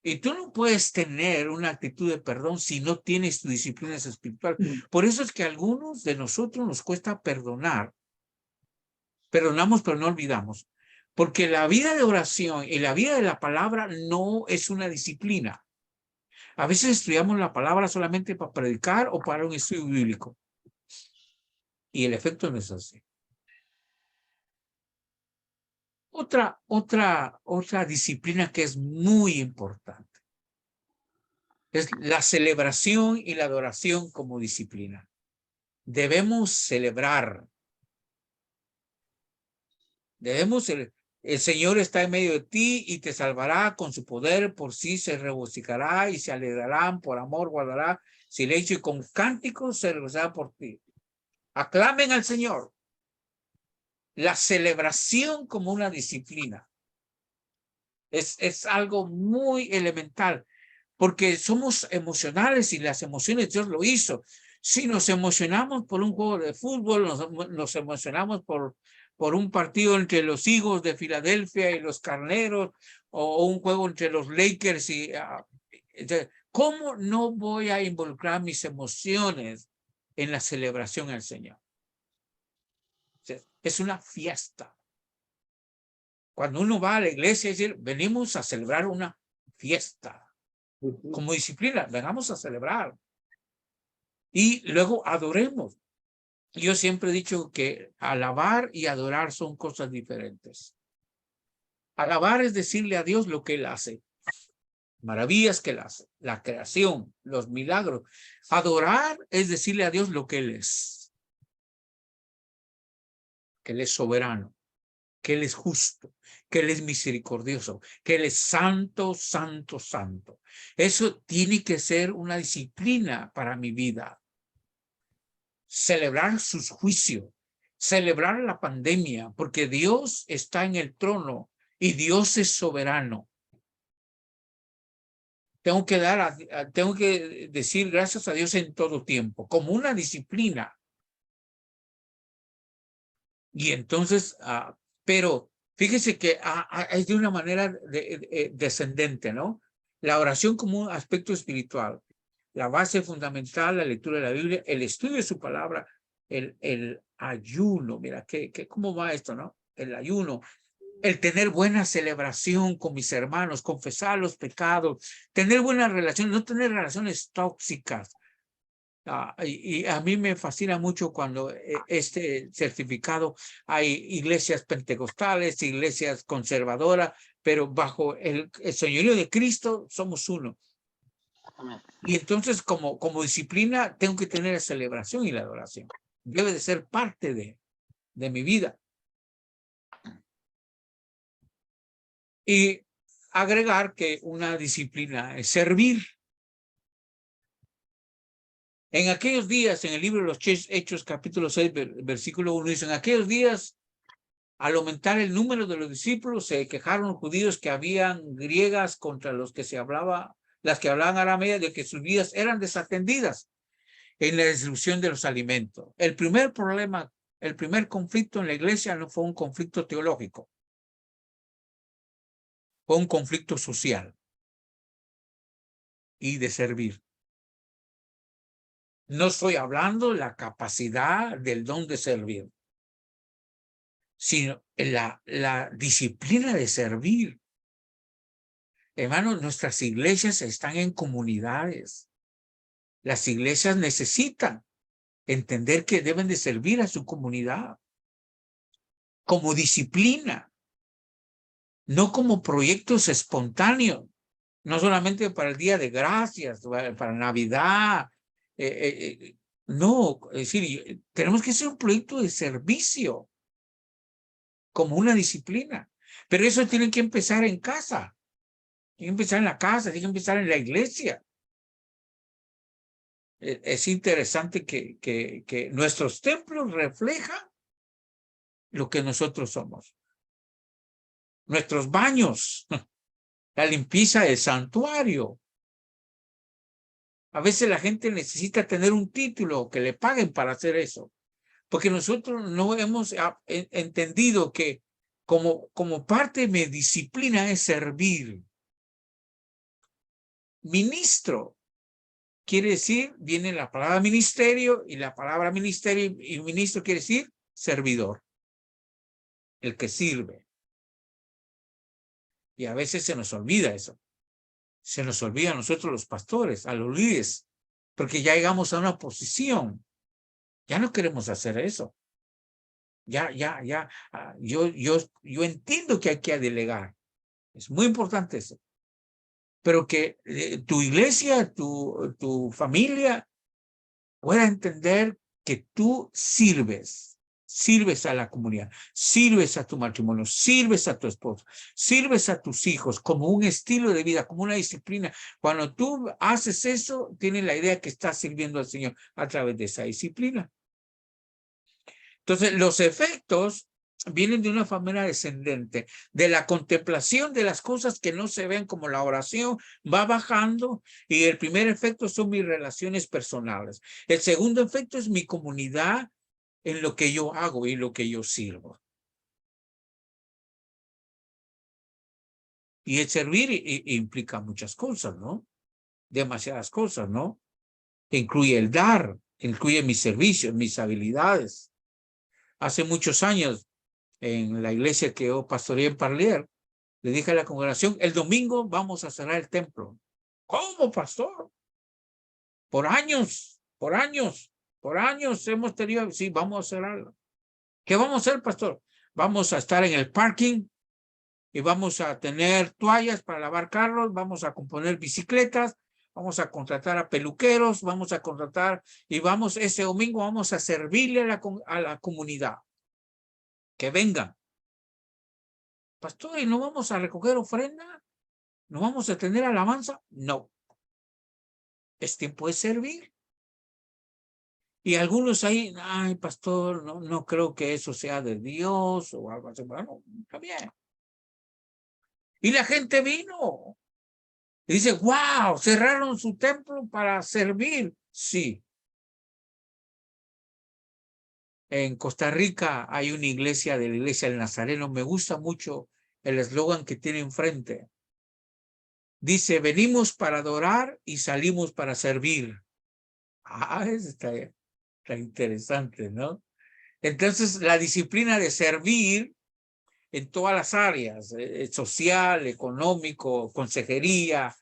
Y tú no puedes tener una actitud de perdón si no tienes tu disciplina espiritual. Por eso es que a algunos de nosotros nos cuesta perdonar. Perdonamos, pero no olvidamos. Porque la vida de oración y la vida de la palabra no es una disciplina. A veces estudiamos la palabra solamente para predicar o para un estudio bíblico. Y el efecto no es así. Otra disciplina que es muy importante es la celebración y la adoración como disciplina. Debemos celebrar. El Señor está en medio de ti y te salvará con su poder, por sí se regocijará y se alegrarán, por amor guardará silencio y con cánticos se regocijará por ti. Aclamen al Señor. La celebración como una disciplina es algo muy elemental, porque somos emocionales y las emociones Dios lo hizo. Si nos emocionamos por un juego de fútbol, nos emocionamos por un partido entre los Eagles de Filadelfia y los Carneros, o un juego entre los Lakers y ¿cómo no voy a involucrar mis emociones en la celebración al Señor? Es una fiesta. Cuando uno va a la iglesia, es decir, venimos a celebrar una fiesta. Como disciplina, vengamos a celebrar. Y luego adoremos. Yo siempre he dicho que alabar y adorar son cosas diferentes. Alabar es decirle a Dios lo que Él hace. Maravillas que Él hace. La creación, los milagros. Adorar es decirle a Dios lo que Él es. Que Él es soberano. Que Él es justo, que Él es misericordioso, que Él es santo, santo, santo. Eso tiene que ser una disciplina para mi vida. celebrar sus juicios, celebrar la pandemia, porque Dios está en el trono y Dios es soberano. Tengo que decir gracias a Dios en todo tiempo, como una disciplina. Y entonces, pero fíjese que es de una manera descendente, ¿no? La oración como un aspecto espiritual, la base fundamental, la lectura de la Biblia, el estudio de su palabra, el ayuno, mira, ¿cómo va esto, no? El ayuno, el tener buena celebración con mis hermanos, confesar los pecados, tener buenas relaciones, no tener relaciones tóxicas. Y a mí me fascina mucho cuando este certificado, hay iglesias pentecostales, iglesias conservadoras, pero bajo el señorío de Cristo somos uno. Y entonces como disciplina tengo que tener la celebración y la adoración. Debe de ser parte de mi vida. Y agregar que una disciplina es servir. En aquellos días, en el libro de los Hechos, capítulo 6, versículo 1, dice, en aquellos días, al aumentar el número de los discípulos, se quejaron los judíos que habían griegas contra los que las que hablaban aramea, de que sus vidas eran desatendidas en la distribución de los alimentos. El primer problema, el primer conflicto en la iglesia no fue un conflicto teológico, fue un conflicto social y de servir. No estoy hablando de la capacidad del don de servir, sino la disciplina de servir. Hermanos, nuestras iglesias están en comunidades. Las iglesias necesitan entender que deben de servir a su comunidad como disciplina, no como proyectos espontáneos, no solamente para el Día de Gracias, para Navidad. No, es decir, tenemos que hacer un proyecto de servicio como una disciplina, pero eso tiene que empezar en casa, tiene que empezar en la casa, tiene que empezar en la iglesia. Es interesante que nuestros templos reflejan lo que nosotros somos. Nuestros baños, la limpieza del santuario. A veces la gente necesita tener un título que le paguen para hacer eso, porque nosotros no hemos entendido que como parte de mi disciplina es servir. Ministro quiere decir, viene la palabra ministerio, y la palabra ministerio y ministro quiere decir servidor, el que sirve. Y a veces se nos olvida eso. Se nos olvida a nosotros los pastores, a los líderes, porque ya llegamos a una posición. Ya no queremos hacer eso. Ya. Yo entiendo que hay que delegar. Es muy importante eso. Pero que tu iglesia, tu familia pueda entender que tú sirves a la comunidad, sirves a tu matrimonio, sirves a tu esposo, sirves a tus hijos como un estilo de vida, como una disciplina. Cuando tú haces eso, tienes la idea que estás sirviendo al Señor a través de esa disciplina. Entonces, los efectos vienen de una manera descendente, de la contemplación de las cosas que no se ven, como la oración va bajando, y el primer efecto son mis relaciones personales. El segundo efecto es mi comunidad en lo que yo hago y lo que yo sirvo. Y el servir implica muchas cosas, ¿no? Demasiadas cosas, ¿no? Incluye el dar, incluye mis servicios, mis habilidades. Hace muchos años, en la iglesia que yo pastoreé en Parlier, le dije a la congregación, el domingo vamos a cerrar el templo. ¿Cómo, pastor? Por años hemos tenido, sí, vamos a cerrarlo. ¿Qué vamos a hacer, pastor? Vamos a estar en el parking y vamos a tener toallas para lavar carros, vamos a componer bicicletas, vamos a contratar a peluqueros, vamos a contratar, y ese domingo vamos a servirle a la comunidad. Que vengan. Pastor, ¿y no vamos a recoger ofrenda? ¿No vamos a tener alabanza? No. Es tiempo de servir. Y algunos ahí, ay, pastor, no creo que eso sea de Dios o algo así. Bueno, está bien. Y la gente vino. Y dice, wow, cerraron su templo para servir. Sí. En Costa Rica hay una iglesia de la iglesia del Nazareno. Me gusta mucho el eslogan que tiene enfrente. Dice, venimos para adorar y salimos para servir. Ah, eso está interesante, ¿no? Entonces, la disciplina de servir en todas las áreas, social, económico, consejería,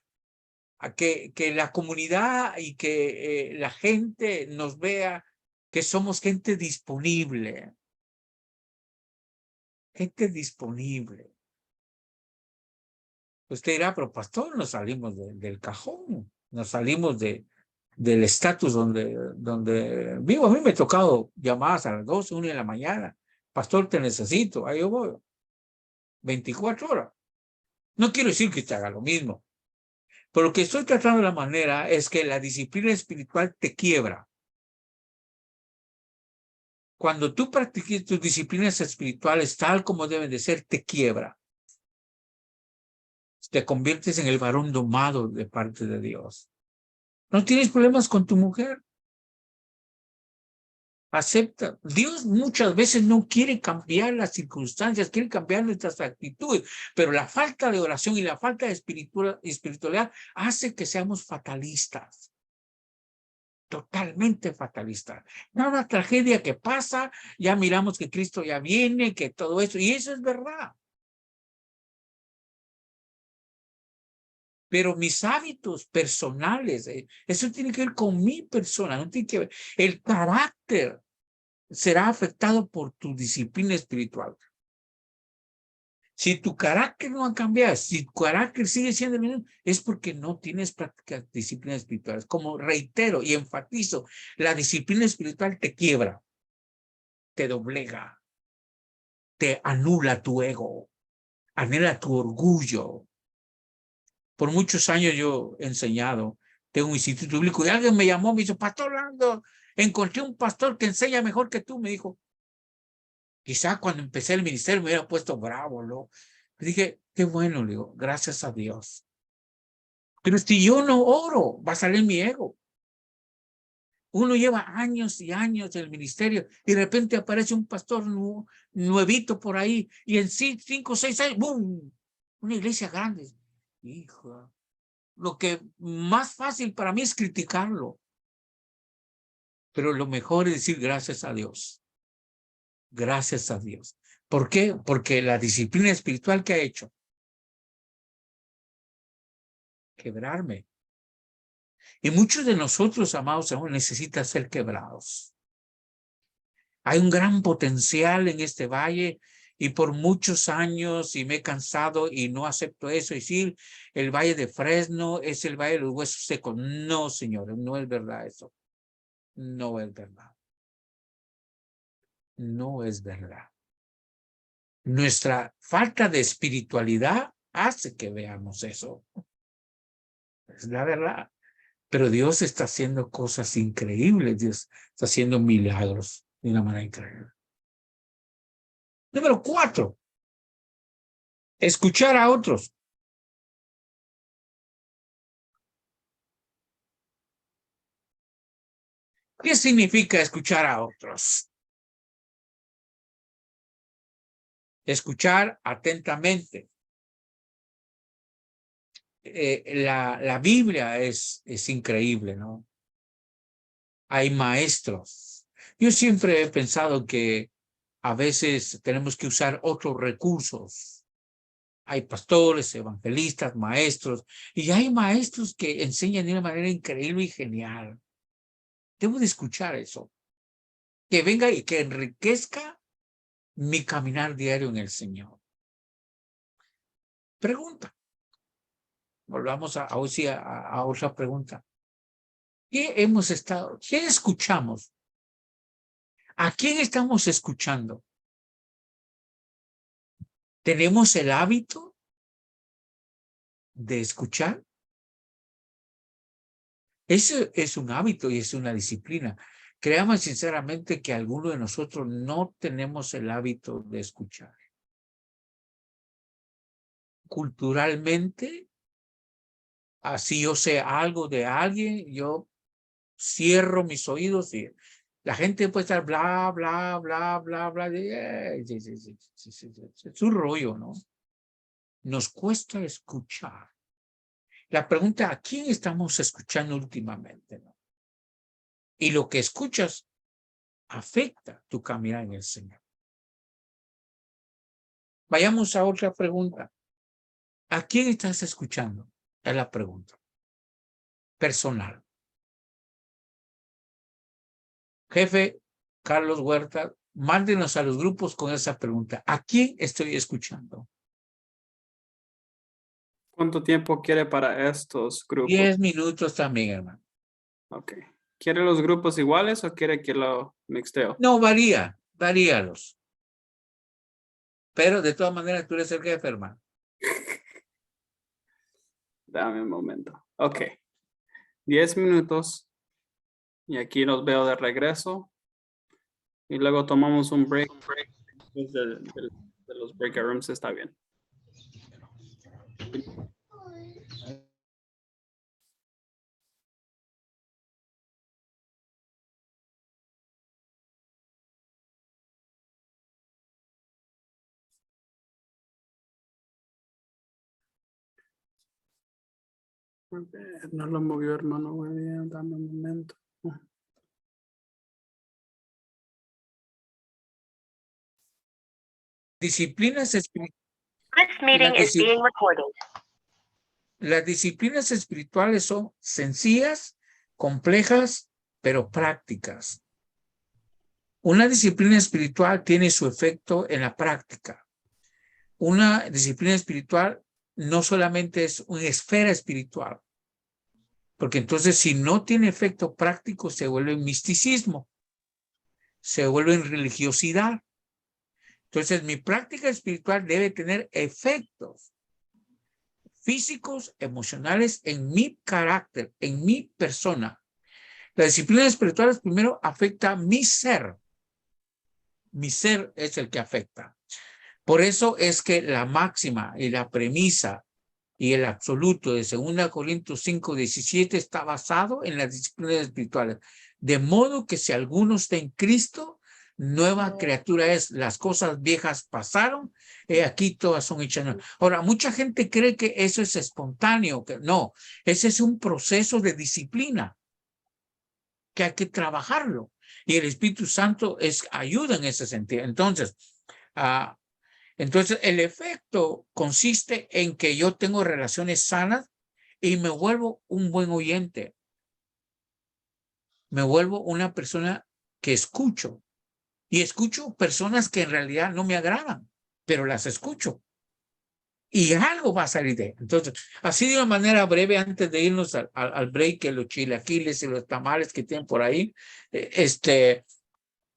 a que la comunidad y que la gente nos vea que somos gente disponible. Gente disponible. Usted dirá, pero pastor, nos salimos del cajón, nos salimos del estatus donde vivo. A mí me ha tocado llamadas a las 12, 1 de la mañana. Pastor, te necesito. Ahí yo voy. 24 horas. No quiero decir que te haga lo mismo. Pero lo que estoy tratando de la manera es que la disciplina espiritual te quiebra. Cuando tú practiques tus disciplinas espirituales tal como deben de ser, te quiebra. Te conviertes en el varón domado de parte de Dios. No tienes problemas con tu mujer. Acepta. Dios muchas veces no quiere cambiar las circunstancias, quiere cambiar nuestras actitudes, pero la falta de oración y la falta de espiritualidad hace que seamos fatalistas. Totalmente fatalistas. Una tragedia que pasa, ya miramos que Cristo ya viene, que todo eso, y eso es verdad. Pero mis hábitos personales, eso tiene que ver con mi persona, no tiene que ver. El carácter será afectado por tu disciplina espiritual. Si tu carácter no ha cambiado, si tu carácter sigue siendo el mismo, es porque no tienes prácticas disciplinas espirituales. Como reitero y enfatizo, la disciplina espiritual te quiebra, te doblega, te anula tu ego, anula tu orgullo. Por muchos años yo he enseñado, tengo un instituto bíblico y alguien me llamó, me dijo, pastor Lando, encontré un pastor que enseña mejor que tú, me dijo. Quizá cuando empecé el ministerio me hubiera puesto bravo, ¿no? Le dije, qué bueno, le digo, gracias a Dios. Pero si yo no oro, va a salir mi ego. Uno lleva años y años en el ministerio y de repente aparece un pastor nuevito por ahí y en 5 o 6 años, ¡boom! Una iglesia grande. Hijo, lo que más fácil para mí es criticarlo. Pero lo mejor es decir gracias a Dios. Gracias a Dios. ¿Por qué? Porque la disciplina espiritual que ha hecho, quebrarme. Y muchos de nosotros, amados hermanos, necesitan ser quebrados. Hay un gran potencial en este valle y por muchos años y me he cansado y no acepto eso. Y decir, el valle de Fresno es el valle de los huesos secos. No, señores, no es verdad eso. No es verdad. No es verdad. Nuestra falta de espiritualidad hace que veamos eso. Es la verdad. Pero Dios está haciendo cosas increíbles. Dios está haciendo milagros de una manera increíble. Número 4. Escuchar a otros. ¿Qué significa escuchar a otros? Escuchar atentamente. La Biblia es increíble, ¿no? Hay maestros. Yo siempre he pensado que a veces tenemos que usar otros recursos. Hay pastores, evangelistas, maestros, y hay maestros que enseñan de una manera increíble y genial. Debo de escuchar eso. Que venga y que enriquezca mi caminar diario en el Señor. Pregunta. Volvamos hoy sí a otra pregunta. ¿Qué escuchamos? ¿A quién estamos escuchando? ¿Tenemos el hábito de escuchar? Eso es un hábito y es una disciplina. Creamos sinceramente que algunos de nosotros no tenemos el hábito de escuchar. Culturalmente, así yo sé algo de alguien, yo cierro mis oídos y la gente puede estar bla, bla, bla, bla, bla. Es un rollo, ¿no? Nos cuesta escuchar. La pregunta, ¿a quién estamos escuchando últimamente? ¿No? Y lo que escuchas afecta tu caminar en el Señor. Vayamos a otra pregunta. ¿A quién estás escuchando? Es la pregunta. Personal. Jefe Carlos Huerta, mándenos a los grupos con esa pregunta. ¿A quién estoy escuchando? ¿Cuánto tiempo quiere para estos grupos? 10 minutos también, hermano. Ok. ¿Quiere los grupos iguales o quiere que lo mixteo? No, varíalos. Pero de todas maneras tú eres el jefe, hermano. Dame un momento. Ok. 10 minutos. Y aquí los veo de regreso. Y luego tomamos un break. Después de los breakout rooms está bien. A ver, no lo movió, hermano. Muy bien, dame un momento. Disciplinas espirituales. This meeting is being recorded. Las disciplinas espirituales son sencillas, complejas, pero prácticas. Una disciplina espiritual tiene su efecto en la práctica. Una disciplina espiritual no solamente es una esfera espiritual, porque entonces si no tiene efecto práctico se vuelve misticismo, se vuelve en religiosidad. Entonces mi práctica espiritual debe tener efectos físicos, emocionales en mi carácter, en mi persona. La disciplina espiritual primero afecta a mi ser. Mi ser es el que afecta. Por eso es que la máxima y la premisa y el absoluto de 2 Corintios 5:17 está basado en las disciplinas espirituales. De modo que si alguno está en Cristo, nueva criatura es. Las cosas viejas pasaron, aquí todas son hechas nuevas. Ahora, mucha gente cree que eso es espontáneo. Que no, ese es un proceso de disciplina que hay que trabajarlo. Y el Espíritu Santo ayuda en ese sentido. Entonces, el efecto consiste en que yo tengo relaciones sanas y me vuelvo un buen oyente. Me vuelvo una persona que escucho. Y escucho personas que en realidad no me agradan, pero las escucho. Y algo va a salir de ahí. Entonces, así de una manera breve, antes de irnos al break, que los chilaquiles y los tamales que tienen por ahí,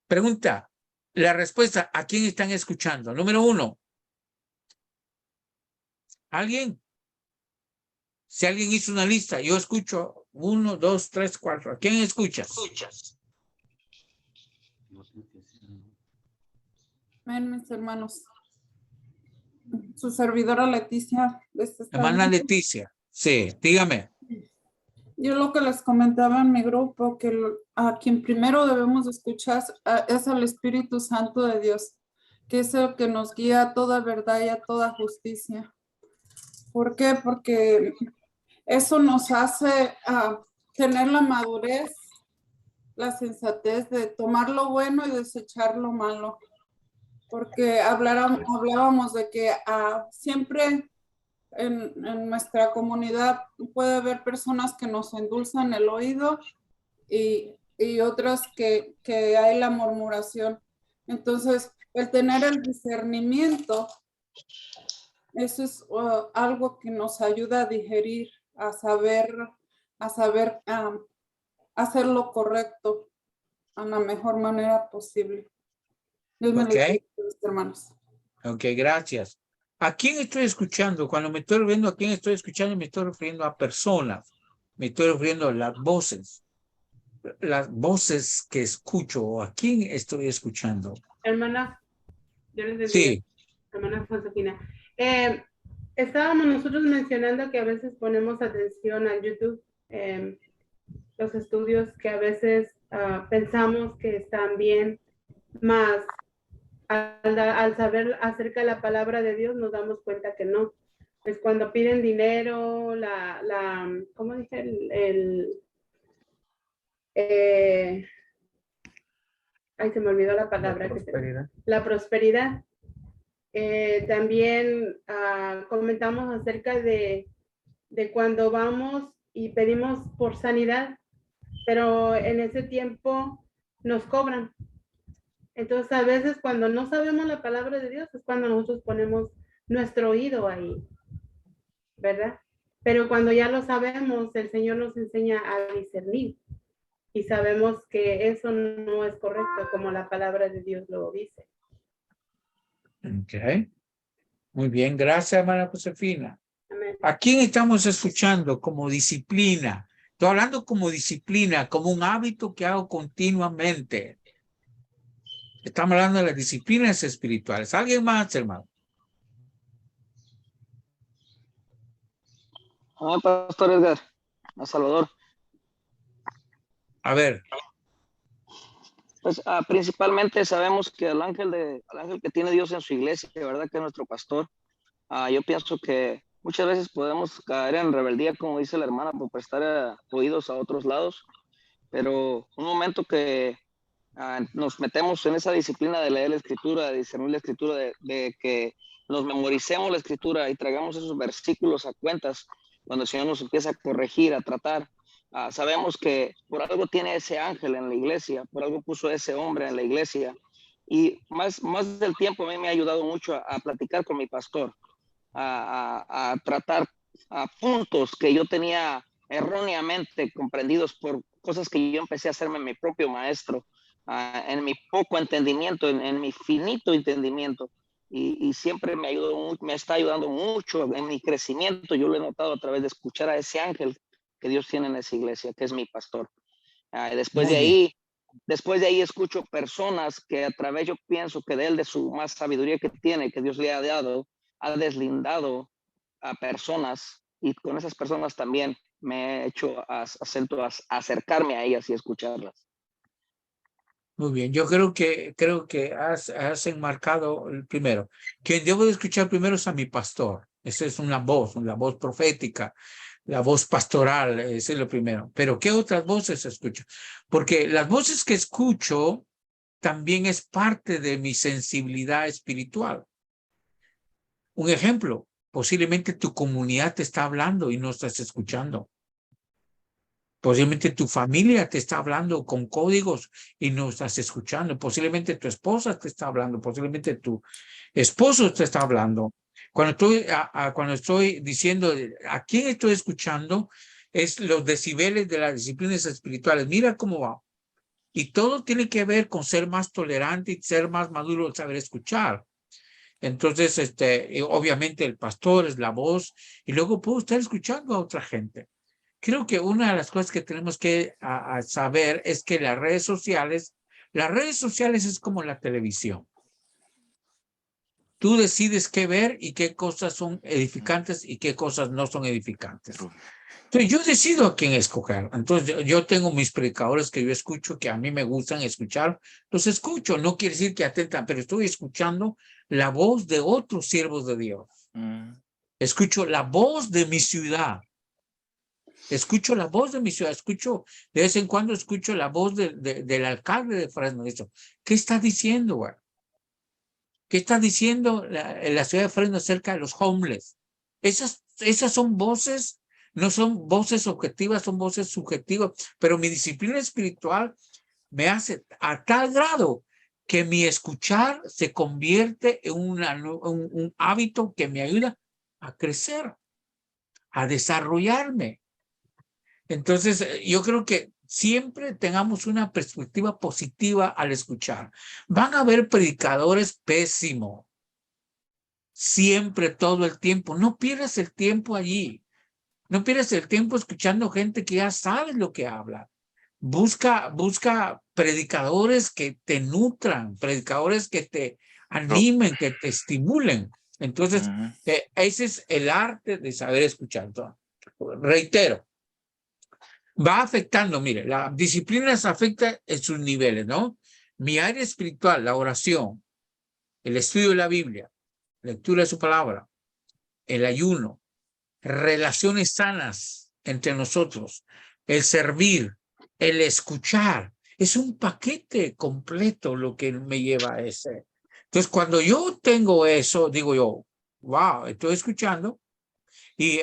pregunta, la respuesta, ¿a quién están escuchando? Número 1. ¿Alguien? Si alguien hizo una lista, yo escucho 1, 2, 3, 4. ¿A quién escuchas? Ven, mis hermanos. Su servidora Leticia. Hermana Leticia. Sí, dígame. Yo lo que les comentaba en mi grupo, que a quien primero debemos escuchar es al Espíritu Santo de Dios, que es el que nos guía a toda verdad y a toda justicia. ¿Por qué? Porque eso nos hace tener la madurez, la sensatez de tomar lo bueno y desechar lo malo. Porque hablábamos de que siempre en nuestra comunidad puede haber personas que nos endulzan el oído y otras que hay la murmuración. Entonces, el tener el discernimiento, eso es algo que nos ayuda a digerir, a saber hacer lo correcto a la mejor manera posible. Dios me bendiga, hermanos. Ok, gracias. ¿A quién estoy escuchando? Cuando me estoy refiriendo a quién estoy escuchando, me estoy refiriendo a personas. Me estoy refiriendo a las voces. las voces que escucho? ¿A quién estoy escuchando? Hermana, yo les bendiga. Sí. Hermana Josefina. Estábamos nosotros mencionando que a veces ponemos atención al YouTube, los estudios que a veces pensamos que están bien, más al saber acerca de la palabra de Dios nos damos cuenta que no. Pues cuando piden dinero, ¿cómo dije? Ay, se me olvidó la palabra. La prosperidad. También comentamos acerca de cuando vamos y pedimos por sanidad, pero en ese tiempo nos cobran. Entonces, a veces cuando no sabemos la palabra de Dios es cuando nosotros ponemos nuestro oído ahí, ¿verdad? Pero cuando ya lo sabemos, el Señor nos enseña a discernir y sabemos que eso no es correcto como la palabra de Dios lo dice. Ok. Muy bien, gracias, hermana Josefina. Amén. ¿A quién estamos escuchando como disciplina? Estoy hablando como disciplina, como un hábito que hago continuamente. Estamos hablando de las disciplinas espirituales. ¿Alguien más, hermano? Pastor Edgar, a Salvador. A ver. Pues principalmente sabemos que el ángel que tiene Dios en su iglesia, ¿verdad? Que es nuestro pastor. Yo pienso que muchas veces podemos caer en rebeldía, como dice la hermana, por prestar oídos a otros lados, pero un momento que nos metemos en esa disciplina de leer la escritura, de discernir la escritura, de que nos memoricemos la escritura y traigamos esos versículos a cuentas, cuando el Señor nos empieza a corregir, a tratar, sabemos que por algo tiene ese ángel en la iglesia, por algo puso ese hombre en la iglesia, y más del tiempo a mí me ha ayudado mucho a platicar con mi pastor, a tratar puntos que yo tenía erróneamente comprendidos por cosas que yo empecé a hacerme mi propio maestro, en mi poco entendimiento, en mi finito entendimiento, y siempre me está ayudando mucho en mi crecimiento. Yo lo he notado a través de escuchar a ese ángel que Dios tiene en esa iglesia, que es mi pastor. Después de ahí escucho personas que a través, yo pienso que de él, de su más sabiduría que tiene, que Dios le ha dado, ha deslindado a personas, y con esas personas también me he hecho acento a acercarme a ellas y escucharlas. Muy bien, yo creo que has enmarcado el primero. Quien debo de escuchar primero es a mi pastor. Esa es la voz profética, la voz pastoral, ese es lo primero. Pero ¿qué otras voces escucho? Porque las voces que escucho también es parte de mi sensibilidad espiritual. Un ejemplo, posiblemente tu comunidad te está hablando y no estás escuchando. Posiblemente tu familia te está hablando con códigos y no estás escuchando. Posiblemente tu esposa te está hablando. Posiblemente tu esposo te está hablando. Cuando estoy diciendo a quién estoy escuchando, es los decibeles de las disciplinas espirituales. Mira cómo va. Y todo tiene que ver con ser más tolerante y ser más maduro, saber escuchar. Entonces, obviamente el pastor es la voz y luego puedo estar escuchando a otra gente. Creo que una de las cosas que tenemos que saber es que las redes sociales es como la televisión. Tú decides qué ver y qué cosas son edificantes y qué cosas no son edificantes. Entonces yo decido a quién escoger. Entonces yo tengo mis predicadores que yo escucho, que a mí me gustan escuchar. Los escucho, no quiere decir que atentan, pero estoy escuchando la voz de otros siervos de Dios. Escucho la voz de mi ciudad. Escucho la voz de mi ciudad, de vez en cuando escucho la voz del alcalde de Fresno. ¿Qué está diciendo, güey? ¿Qué está diciendo la ciudad de Fresno acerca de los homeless? Esas son voces, no son voces objetivas, son voces subjetivas, pero mi disciplina espiritual me hace a tal grado que mi escuchar se convierte en un hábito que me ayuda a crecer, a desarrollarme. Entonces, yo creo que siempre tengamos una perspectiva positiva al escuchar. Van a haber predicadores pésimos. Siempre, todo el tiempo. No pierdas el tiempo allí. No pierdas el tiempo escuchando gente que ya sabe lo que habla. Busca predicadores que te nutran, predicadores que te animen, que te estimulen. Entonces, ese es el arte de saber escuchar. Entonces, reitero, va afectando, mire, la disciplina se afecta en sus niveles, ¿no? Mi área espiritual, la oración, el estudio de la Biblia, lectura de su palabra, el ayuno, relaciones sanas entre nosotros, el servir, el escuchar. Es un paquete completo lo que me lleva a ese. Entonces, cuando yo tengo eso, digo yo, wow, estoy escuchando. Y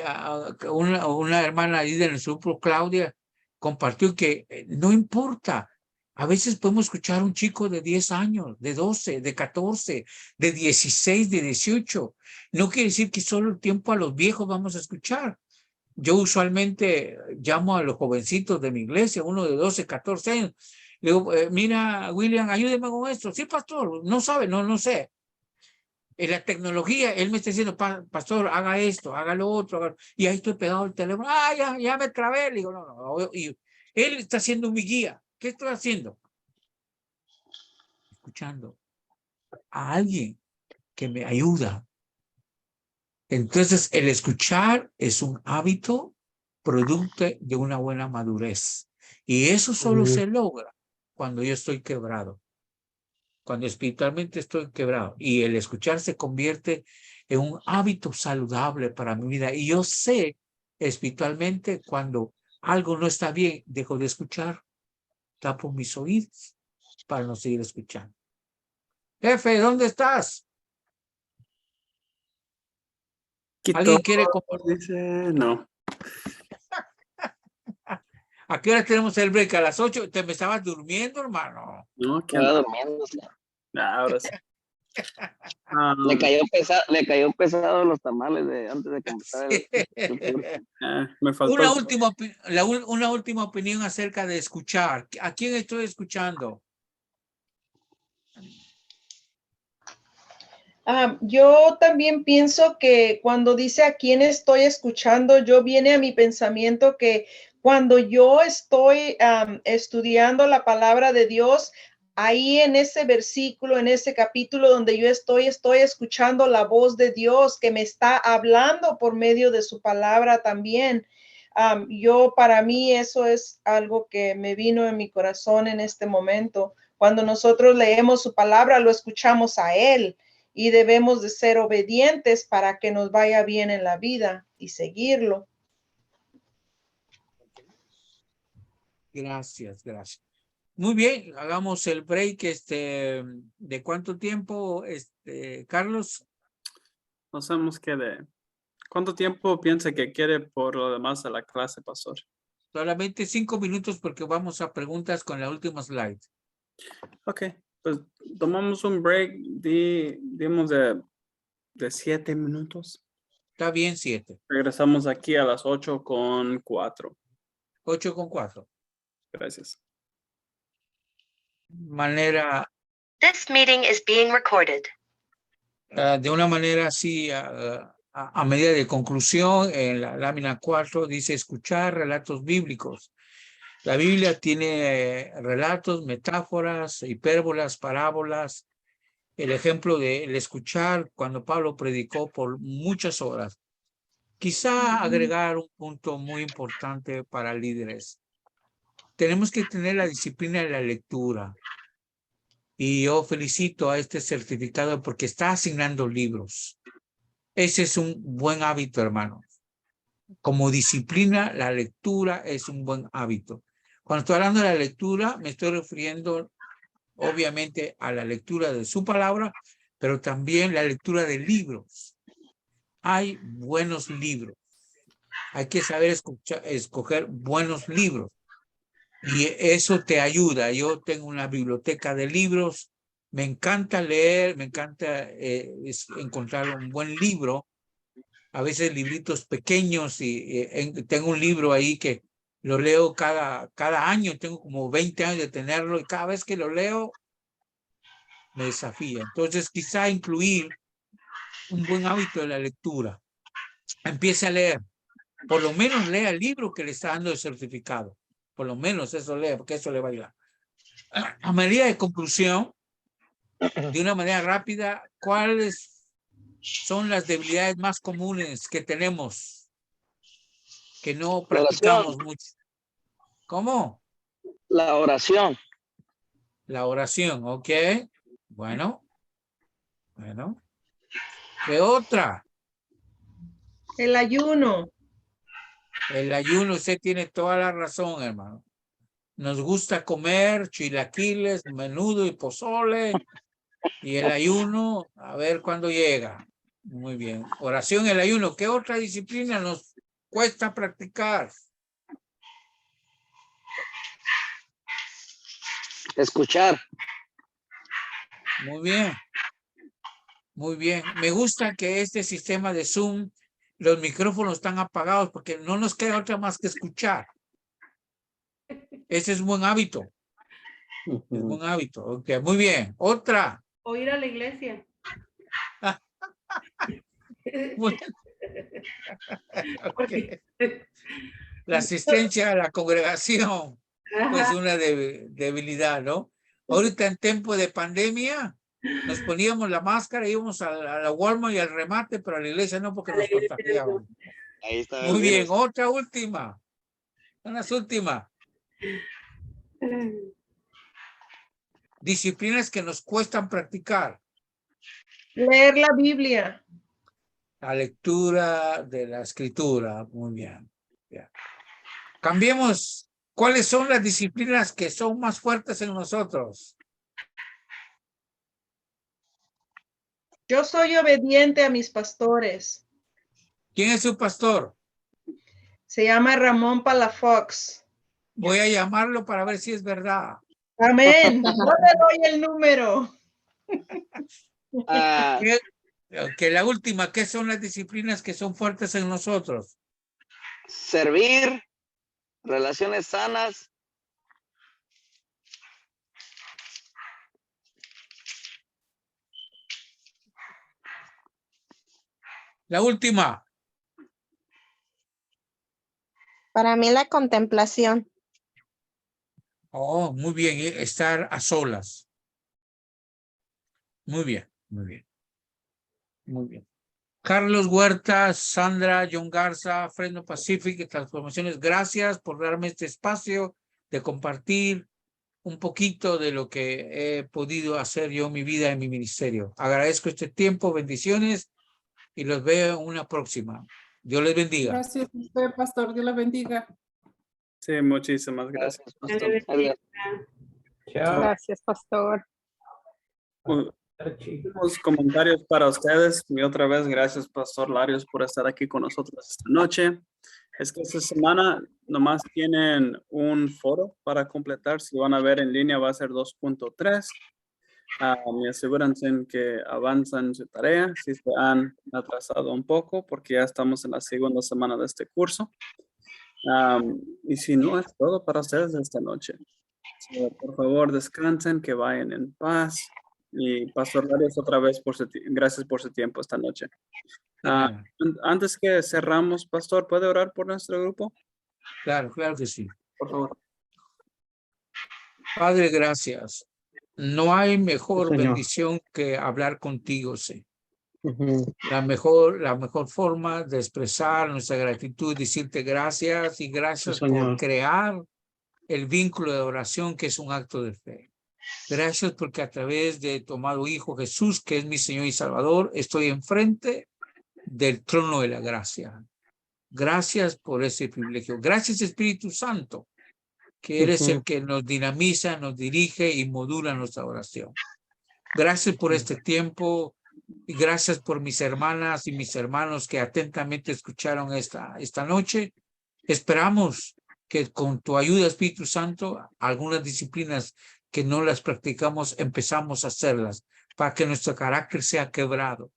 una hermana ahí del grupo, Claudia, compartió que no importa. A veces podemos escuchar a un chico de 10 años, de 12, de 14, de 16, de 18. No quiere decir que solo el tiempo a los viejos vamos a escuchar. Yo usualmente llamo a los jovencitos de mi iglesia, uno de 12, 14 años. Le digo, mira, William, ayúdeme con esto. Sí, pastor, no sabe, no sé. En la tecnología, él me está diciendo, pastor, haga esto, haga lo otro. Y ahí estoy pegado al teléfono. Ya me trabé. Le digo, no. Y él está siendo mi guía. ¿Qué estoy haciendo? Escuchando a alguien que me ayuda. Entonces, el escuchar es un hábito producto de una buena madurez. Y eso solo se logra cuando yo estoy quebrado. Cuando espiritualmente estoy quebrado. Y el escuchar se convierte en un hábito saludable para mi vida. Y yo sé espiritualmente cuando algo no está bien, dejo de escuchar, tapo mis oídos para no seguir escuchando. Jefe, ¿dónde estás? ¿Alguien quiere compartir? Dice, no. ¿A qué hora tenemos el break? A las 8. ¿Te me estabas durmiendo, hermano? No, que Estaba no. durmiendo. Ahora sí. Le cayó pesado los tamales de antes de comenzar me faltó. Una última opinión acerca de escuchar. ¿A quién estoy escuchando? Yo también pienso que cuando dice a quién estoy escuchando, yo viene a mi pensamiento que cuando yo estoy estudiando la palabra de Dios, ahí en ese versículo, en ese capítulo donde yo estoy escuchando la voz de Dios que me está hablando por medio de su palabra también. Para mí eso es algo que me vino en mi corazón en este momento. Cuando nosotros leemos su palabra, lo escuchamos a Él. Y debemos de ser obedientes para que nos vaya bien en la vida y seguirlo. Gracias. Muy bien, hagamos el break. ¿De cuánto tiempo, Carlos? No sabemos qué de. ¿Cuánto tiempo piensa que quiere por lo demás de la clase, pastor? Solamente 5 minutos porque vamos a preguntas con la última slide. Ok, pues tomamos un break, dimos de 7 minutos. Está bien, 7. Regresamos aquí a las 8:04. 8:04. Gracias. This meeting is being recorded. De una manera así, a medida de conclusión, en la lámina 4 dice escuchar relatos bíblicos. La Biblia tiene relatos, metáforas, hipérbolas, parábolas. El ejemplo del escuchar cuando Pablo predicó por muchas horas. Quizá agregar un punto muy importante para líderes. Tenemos que tener la disciplina de la lectura. Y yo felicito a este certificado porque está asignando libros. Ese es un buen hábito, hermano. Como disciplina, la lectura es un buen hábito. Cuando estoy hablando de la lectura, me estoy refiriendo obviamente a la lectura de su palabra, pero también la lectura de libros. Hay buenos libros. Hay que saber escoger buenos libros. Y eso te ayuda. Yo tengo una biblioteca de libros. Me encanta leer, me encanta encontrar un buen libro. A veces libritos pequeños y tengo un libro ahí que lo leo cada año. Tengo como 20 años de tenerlo y cada vez que lo leo me desafía. Entonces quizá incluir un buen hábito de la lectura. Empiece a leer. Por lo menos lea el libro que le está dando el certificado. Por lo menos eso lee, porque eso le va a ayudar. A medida de conclusión, de una manera rápida, ¿cuáles son las debilidades más comunes que tenemos que no practicamos mucho? ¿Cómo? La oración. La oración, ok. Bueno. ¿Qué otra? El ayuno. El ayuno, usted tiene toda la razón, hermano. Nos gusta comer chilaquiles, menudo y pozole. Y el ayuno, a ver cuándo llega. Muy bien. Oración, el ayuno. ¿Qué otra disciplina nos cuesta practicar? Escuchar. Muy bien. Muy bien. Me gusta que este sistema de Zoom, los micrófonos están apagados porque no nos queda otra más que escuchar. Ese es un buen hábito. Es un buen hábito. Okay. Muy bien. Otra. O ir a la iglesia. Bueno. Okay. La asistencia a la congregación, pues una debilidad, ¿no? Ahorita en tiempo de pandemia nos poníamos la máscara, íbamos a la Walmart y al remate, pero a la iglesia no, porque nos contagiaban. Ahí está. Muy bien, otra última. Unas últimas. Disciplinas que nos cuestan practicar. Leer la Biblia. La lectura de la escritura. Muy bien. Bien. Cambiemos. ¿Cuáles son las disciplinas que son más fuertes en nosotros? Yo soy obediente a mis pastores. ¿Quién es su pastor? Se llama Ramón Palafox. Voy a llamarlo para ver si es verdad. Amén. No le doy el número. Que la última, ¿qué son las disciplinas que son fuertes en nosotros? Servir, relaciones sanas. La última. Para mí la contemplación. Oh, muy bien, estar a solas. Muy bien, muy bien. Muy bien. Carlos Huerta, Sandra, John Garza, Fresno Pacific, Transformaciones, gracias por darme este espacio de compartir un poquito de lo que he podido hacer yo en mi vida, en mi ministerio. Agradezco este tiempo, bendiciones y los veo en una próxima. Dios les bendiga. Gracias a usted, pastor. Dios le bendiga. Sí, muchísimas gracias, pastor. Gracias, pastor. Unos comentarios para ustedes. Y otra vez, gracias, Pastor Larios, por estar aquí con nosotros esta noche. Es que esta semana nomás tienen un foro para completar. Si van a ver en línea, va a ser 2.3. Me asegúrense en que avanzan su tarea. Si se han atrasado un poco, porque ya estamos en la segunda semana de este curso. Y si no, es todo para ustedes esta noche. Por favor, descansen, que vayan en paz. Y Pastor Larios, otra vez, gracias por su tiempo esta noche. Antes que cerramos, Pastor, ¿puede orar por nuestro grupo? Claro, claro que sí. Por favor. Padre, gracias. No hay mejor bendición que hablar contigo, sí. La mejor forma de expresar nuestra gratitud, decirte gracias y gracias por crear el vínculo de oración que es un acto de fe. Gracias porque a través de tu amado Hijo Jesús, que es mi Señor y Salvador, estoy enfrente del trono de la gracia. Gracias por ese privilegio. Gracias, Espíritu Santo, que eres el que nos dinamiza, nos dirige y modula nuestra oración. Gracias por este tiempo y gracias por mis hermanas y mis hermanos que atentamente escucharon esta noche. Esperamos que con tu ayuda, Espíritu Santo, algunas disciplinas que no las practicamos, empezamos a hacerlas para que nuestro carácter sea quebrado,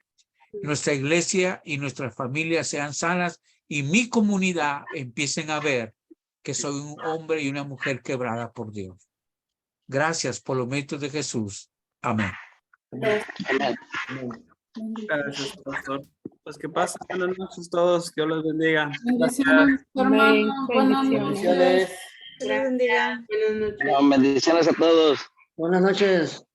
nuestra iglesia y nuestras familias sean sanas y mi comunidad empiecen a ver que soy un hombre y una mujer quebrada por Dios. Gracias por los méritos de Jesús. Amén. Amén. Gracias, Pastor. Pues que pasen buenas noches todos. Dios los bendiga. Bendiciones, hermano. Buenas noches. Gracias. Buenas noches. Bendiciones a todos. Buenas noches.